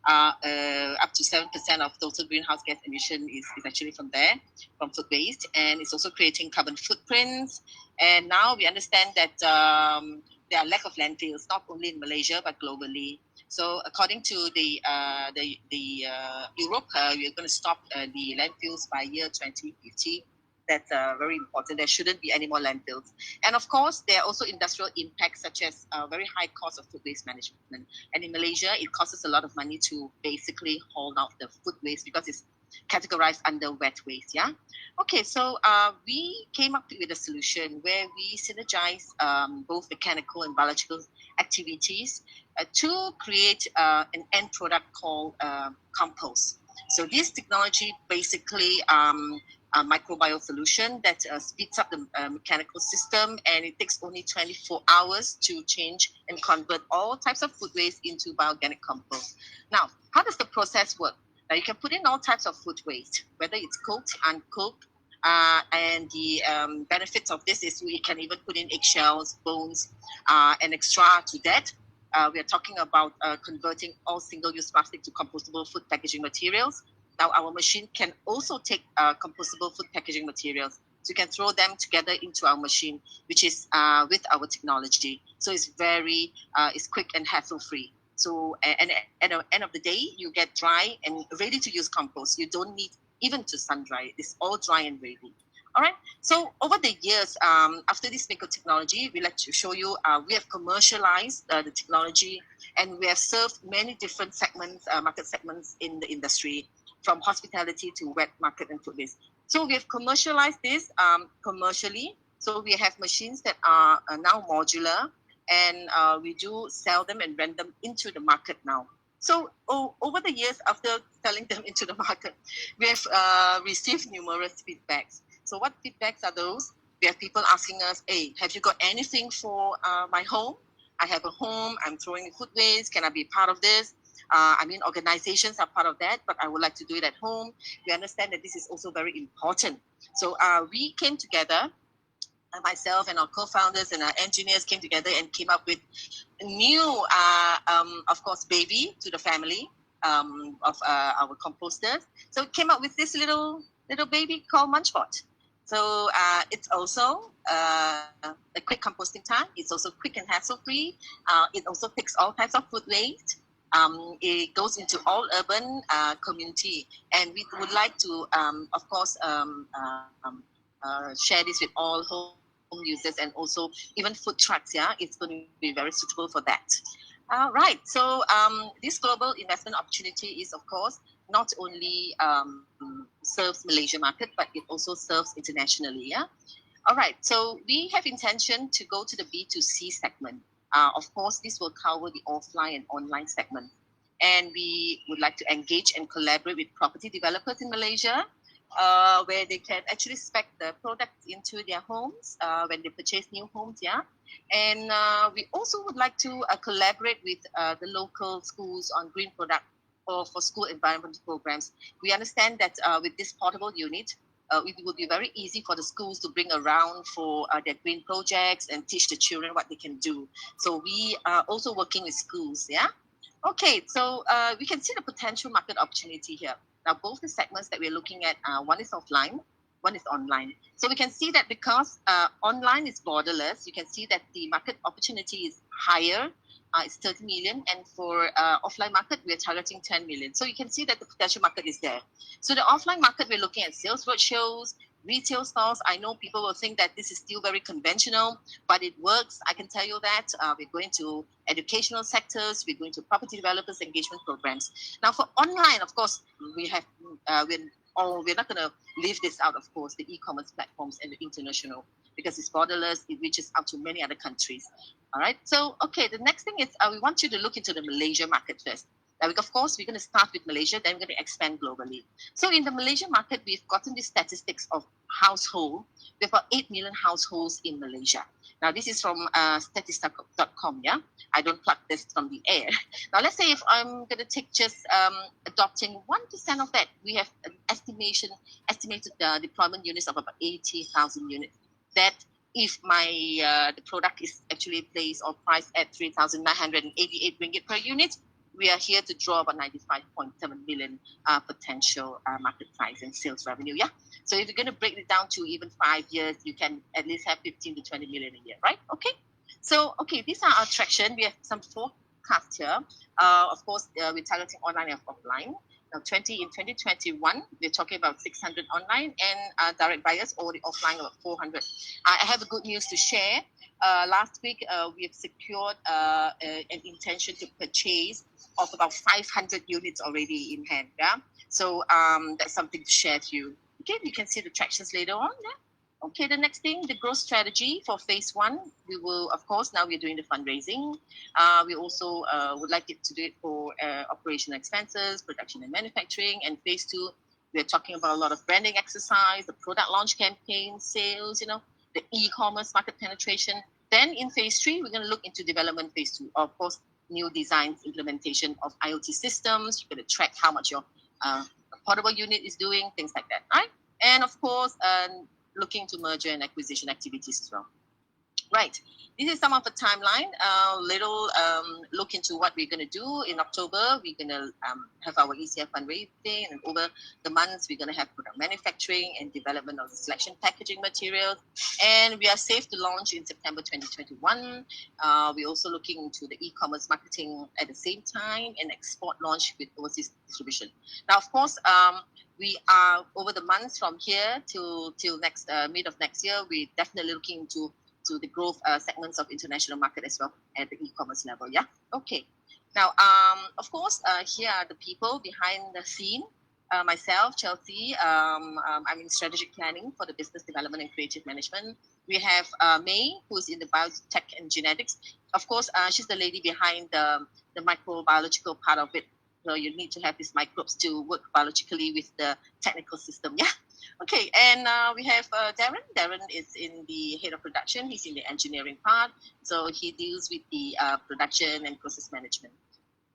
Up to 7% of total greenhouse gas emission is actually from food waste. And it's also creating carbon footprints. And now we understand that there are lack of landfills, not only in Malaysia, but globally. So according to the Europe, we're going to stop the landfills by year 2050. That's very important. There shouldn't be any more landfills. And of course, there are also industrial impacts such as very high cost of food waste management. And in Malaysia, it costs us a lot of money to basically haul out the food waste because it's categorized under wet waste, yeah? Okay, so we came up with a solution where we synergize both mechanical and biological activities to create an end product called compost. So this technology basically microbial solution that speeds up the mechanical system, and it takes only 24 hours to change and convert all types of food waste into bioorganic compost. Now, how does the process work? Now, you can put in all types of food waste, whether it's cooked, uncooked, and the benefits of this is we can even put in eggshells, bones, and extra to that. We are talking about converting all single-use plastic to compostable food packaging materials. Now, our machine can also take compostable food packaging materials. So you can throw them together into our machine, which is with our technology. So it's it's quick and hassle-free. So and at the end of the day, you get dry and ready to use compost. You don't need even to sun dry it. It's all dry and ready. All right. So over the years, after this MAEKO technology, we like to show you we have commercialized the technology, and we have served many different segments, market segments in the industry, from hospitality to wet market and food waste. So we have commercialized this commercially. So we have machines that are now modular, and we do sell them and rent them into the market now. So over the years, after selling them into the market, we have received numerous feedbacks. So what feedbacks are those? We have people asking us, hey, have you got anything for my home? I have a home, I'm throwing food waste, can I be part of this? Organizations are part of that, but I would like to do it at home. We understand that this is also very important. So we came together, myself and our co-founders and our engineers came together and came up with a new, of course, baby to the family of our composters. So it came up with this little baby called Munchbot. So it's also a quick composting tank. It's also quick and hassle-free. It also takes all types of food waste. It goes into all urban community, and we would like to, of course, share this with all home users and also even food trucks. Yeah, it's going to be very suitable for that. Right. So this global investment opportunity is, of course, not only serves Malaysia market, but it also serves internationally. Yeah. All right. So we have intention to go to the B2C segment. Of course, this will cover the offline and online segment. And we would like to engage and collaborate with property developers in Malaysia, where they can actually spec the product into their homes when they purchase new homes. Yeah. And we also would like to collaborate with the local schools on green product or for school environmental programs. We understand that with this portable unit, it will be very easy for the schools to bring around for their green projects and teach the children what they can do. So we are also working with schools, yeah? Okay, so we can see the potential market opportunity here. Now, both the segments that we're looking at, one is offline, one is online. So we can see that because online is borderless, you can see that the market opportunity is higher. It's 30 million, and for offline market, we're targeting 10 million. So you can see that the potential market is there. So the offline market, we're looking at sales roadshows, retail stores. I know people will think that this is still very conventional, but it works. I can tell you that we're going to educational sectors, we're going to property developers engagement programs. Now for online, of course, we have we're not going to leave this out, of course, the e-commerce platforms and the international, because it's borderless, it reaches out to many other countries. All right. So, okay, the next thing is we want you to look into the Malaysia market first. Now, of course, we're going to start with Malaysia, then we're going to expand globally. So in the Malaysian market, we've gotten the statistics of household. We have about 8 million households in Malaysia. Now, this is from statista.com, yeah? I don't pluck this from the air. Now, let's say if I'm going to take just adopting 1% of that, we have an estimated deployment units of about 80,000 units. That if the product is actually placed or priced at 3,988 ringgit per unit, we are here to draw about 95.7 million potential market price and sales revenue. Yeah. So if you're going to break it down to even 5 years, you can at least have 15 to 20 million a year, right? Okay. So, okay, these are our traction. We have some forecasts here. Of course, we're targeting online and offline. Now, in 2021, we're talking about 600 online and direct buyers, or the offline about 400. I have a good news to share. Last week, we have secured an intention to purchase of about 500 units already in hand. Yeah, so that's something to share with you. Okay, you can see the tractions later on. Yeah? Okay, the next thing, the growth strategy for phase 1. We will, of course, now we're doing the fundraising. We also would like it to do it for operational expenses, production and manufacturing. And phase 2, We're talking about a lot of branding exercise, the product launch campaign, sales, the e-commerce market penetration. Then in phase 3, we're going to look into development phase 2. Of course, new designs, implementation of IoT systems. You're going to track how much your portable unit is doing, things like that, right? And of course, looking to merger and acquisition activities as well. Right. This is some of the timeline. Little look into what we're going to do in October. We're going to have our ECF fundraising, and over the months, we're going to have product manufacturing and development of the selection packaging materials. And we are safe to launch in September 2021. We're also looking into the e-commerce marketing at the same time and export launch with overseas distribution. Now, of course, we are over the months from here till next mid of next year. We're definitely looking into the growth segments of international market as well at the e-commerce level. Yeah. Okay. Now, of course, here are the people behind the scene. Myself, Chelsea. I'm in strategic planning for the business development and creative management. We have May, who's in the biotech and genetics. Of course, she's the lady behind the microbiological part of it. So you need to have these microbes to work biologically with the technical system. Yeah. Okay, and we have Darren. Darren is in the head of production. He's in the engineering part. So he deals with the production and process management.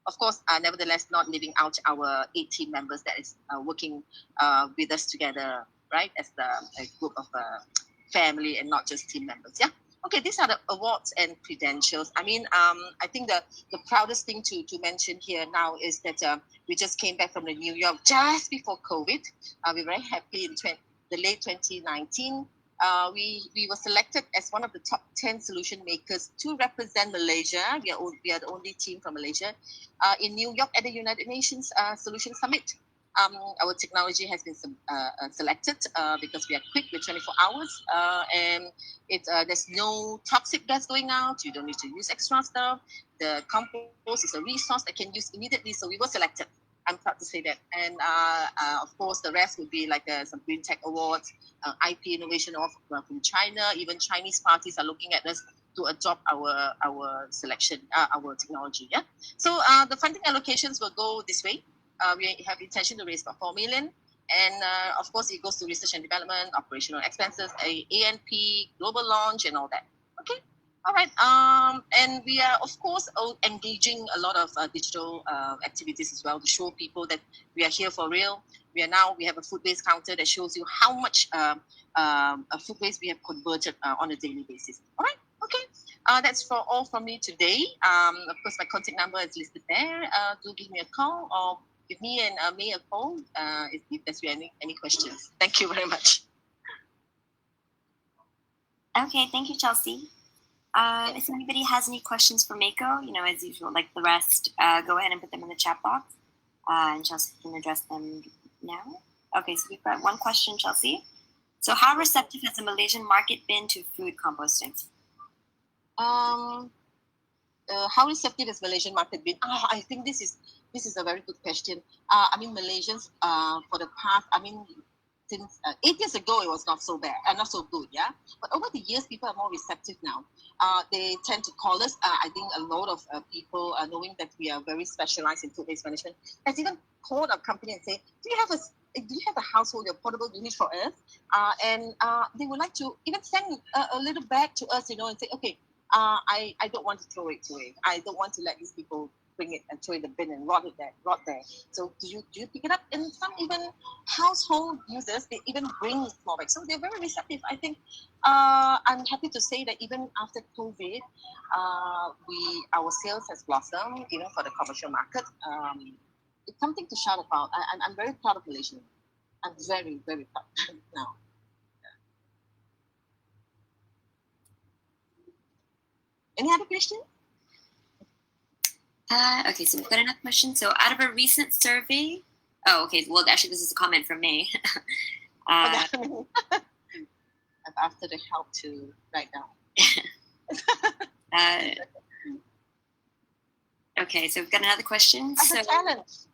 Of course, nevertheless, not leaving out our 8 team members that is working with us together, right, as a group of family and not just team members. Yeah. Okay, these are the awards and credentials. I mean, I think the proudest thing to mention here now is that we just came back from the New York just before COVID. We're very happy in the late 2019. We were selected as one of the top 10 solution makers to represent Malaysia. We are the only team from Malaysia in New York at the United Nations Solution Summit. Our technology has been selected because we are quick with 24 hours and there's no toxic gas going out. You don't need to use extra stuff. The compost is a resource that can use immediately. So we were selected. I'm proud to say that. And of course, the rest would be like some Green Tech Awards, IP Innovation Award from China. Even Chinese parties are looking at us to adopt our selection, our technology. Yeah. So the funding allocations will go this way. We have intention to raise about 4 million. And of course, it goes to research and development, operational expenses, A&P, global launch, and all that. Okay. All right. And we are, of course, engaging a lot of digital activities as well to show people that we are here for real. We have a food waste counter that shows you how much food waste we have converted on a daily basis. All right. Okay. That's all from me today. Of course, my contact number is listed there. Do give me a call or give me and May a call if there's any questions. Thank you very much. Okay, thank you, Chelsea. If anybody has any questions for MAEKO, as usual, like the rest, go ahead and put them in the chat box, and Chelsea can address them now. Okay, so we've got one question, Chelsea. So how receptive has the Malaysian market been to food composting? How receptive has Malaysian market been? I think this is a very good question. I mean, Malaysians for the past, since 8 years ago, it was not so bad, not so good, yeah. But over the years, people are more receptive now. They tend to call us. I think a lot of people, knowing that we are very specialized in food waste management, has even called our company and say, do you have a household or portable unit for us? And they would like to even send a little bag to us, and say, okay, I don't want to throw it away. I don't want to let these people bring it and throw it in the bin and rot there. So do you pick it up? And some even household users, they even bring small bags. So they're very receptive. I think I'm happy to say that even after COVID, our sales has blossomed, even for the commercial market. It's something to shout about. I'm very proud of Malaysia. I'm very, very proud now. Any other questions? Okay, so we've got another question. So out of a recent survey, okay, well, actually, this is a comment from May. I've asked her to help to write down. Okay, so we've got another question. As a challenge.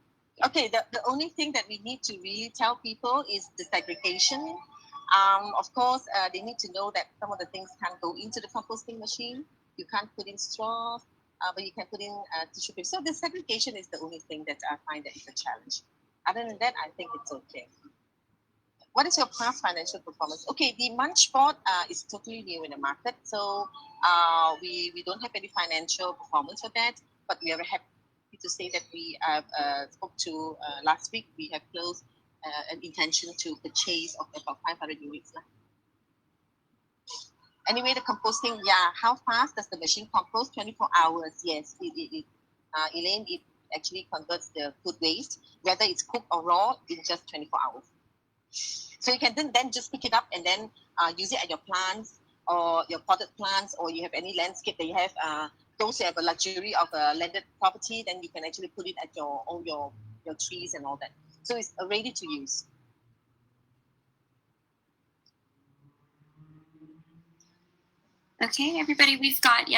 Okay, the only thing that we need to really tell people is the segregation. Of course, they need to know that some of the things can't go into the composting machine. You can't put in straws, but you can put in tissue paper. So the segregation is the only thing that I find that is a challenge. Other than that, I think it's okay. what is your past financial performance? Okay, the Munch board is totally new in the market, so we don't have any financial performance for that, but we are happy to say that we have spoke to last week. We have closed an intention to purchase of about 500 units. Anyway, the composting, yeah, how fast does the machine compost? 24 hours, yes. Elaine, it actually converts the food waste, whether it's cooked or raw, in just 24 hours. So you can then just pick it up and then use it at your plants or your potted plants, or you have any landscape that you have. Those who have a luxury of a landed property, then you can actually put it at your trees and all that. So it's ready to use. Okay, everybody, we've got,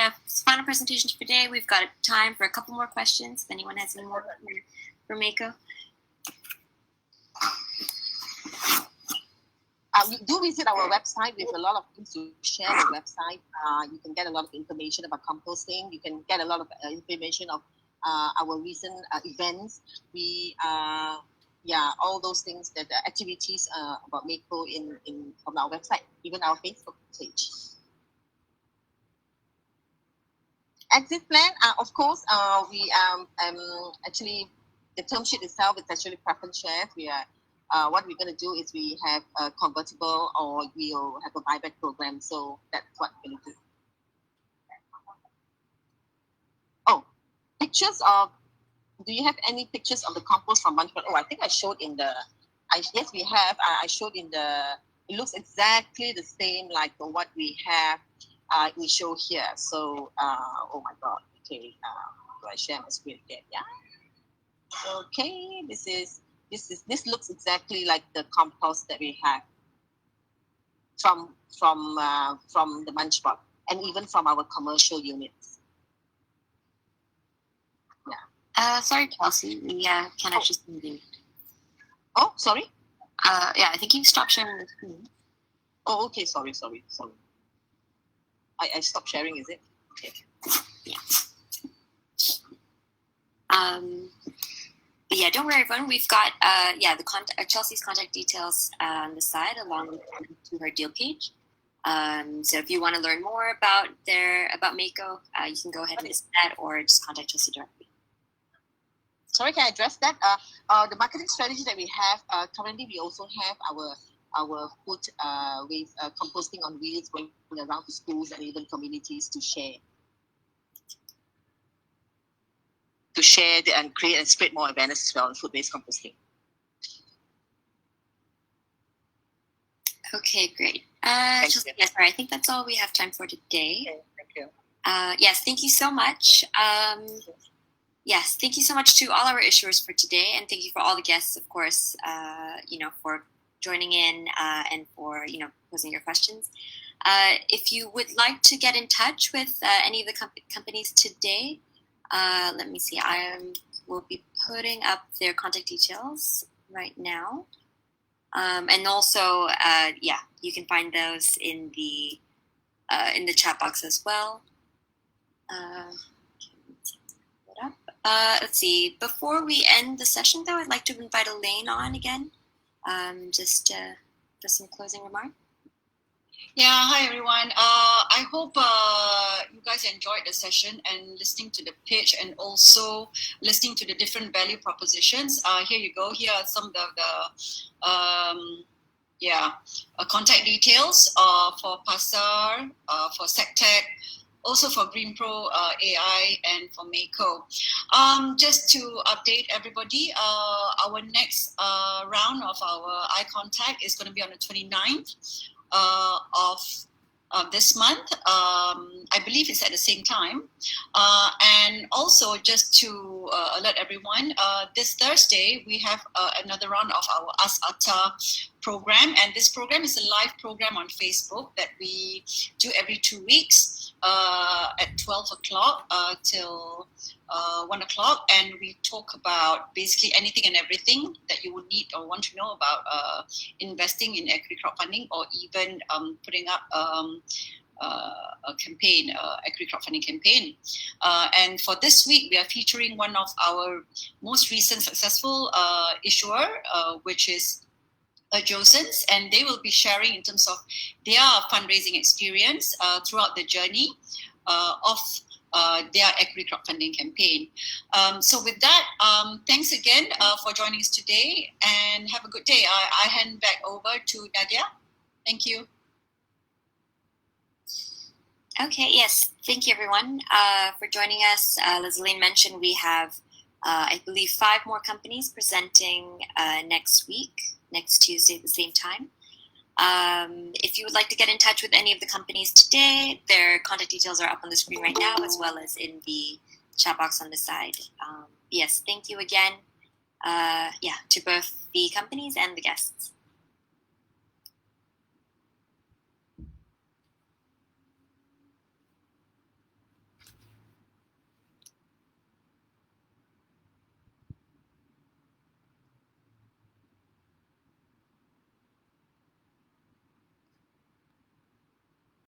final presentation for today. We've got time for a couple more questions. If anyone has any more for MAEKO. Do visit our website. We have a lot of things to share on the website. You can get a lot of information about composting. You can get a lot of information of our recent events. All those things, that activities about MAEKO on our website, even our Facebook page. Exit plan, of course, we actually, the term sheet itself is actually preference shares. We are what we're going to do is we have a convertible, or we'll have a buyback program. So that's what we're going to do. Oh, pictures of, do you have any pictures of the compost from Munch? Oh, I think I showed in the, yes, we have. I showed in the, it looks exactly the same like what we have. We show here. So, oh my God. Okay. Do I share my screen again? Yeah. Okay. This looks exactly like the compost that we have from the Munch board, and even from our commercial units. Yeah. Sorry, Chelsea. We can't actually see you. Oh, sorry. Yeah, I think you stopped sharing the screen. Oh, okay. Sorry. I stopped sharing, is it? Okay. Yeah. But yeah, don't worry, everyone. We've got Chelsea's contact details on the side, along with to her deal page. So if you want to learn more about MAEKO, you can go ahead and visit that, or just contact Chelsea directly. Sorry, can I address that? The marketing strategy that we have currently, we also have our food with composting on wheels going around to schools and even communities to share and create and spread more awareness as well on food-based composting. Okay, great. Yes, I think that's all we have time for today. Okay, thank you. Yes, thank you so much. Yes, thank you so much to all our issuers for today, and thank you for all the guests, of course, for joining in and for posing your questions. If you would like to get in touch with any of the companies today, let me see. I will be putting up their contact details right now, and also, you can find those in the chat box as well. Let's see. Before we end the session, though, I'd like to invite Elaine on again, just for some closing remarks. Yeah, hi everyone. I hope you guys enjoyed the session and listening to the pitch, and also listening to the different value propositions. Here you go. Here are some of the contact details for PASAR, for SAGTEC, also for GreenPro AI, and for MAEKO. Just to update everybody, our next round of our eye contact is going to be on the 29th of this month. I believe it's at the same time. And also, just to alert everyone, this Thursday we have another round of our Ask Atta program, and this program is a live program on Facebook that we do every 2 weeks at 12 o'clock till 1 o'clock, and we talk about basically anything and everything that you would need or want to know about investing in equity crowdfunding, or even putting up a campaign, equity crowdfunding campaign. And for this week, we are featuring one of our most recent successful issuer, which is Josens, and they will be sharing in terms of their fundraising experience throughout the journey of their equity crowdfunding campaign. So with that, thanks again for joining us today, and have a good day. I hand back over to Nadia. Thank you. Okay, yes. Thank you, everyone, for joining us. As Elaine mentioned, we have, I believe, 5 more companies presenting next week, next Tuesday at the same time. If you would like to get in touch with any of the companies today, their contact details are up on the screen right now, as well as in the chat box on the side. Yes, thank you again, to both the companies and the guests.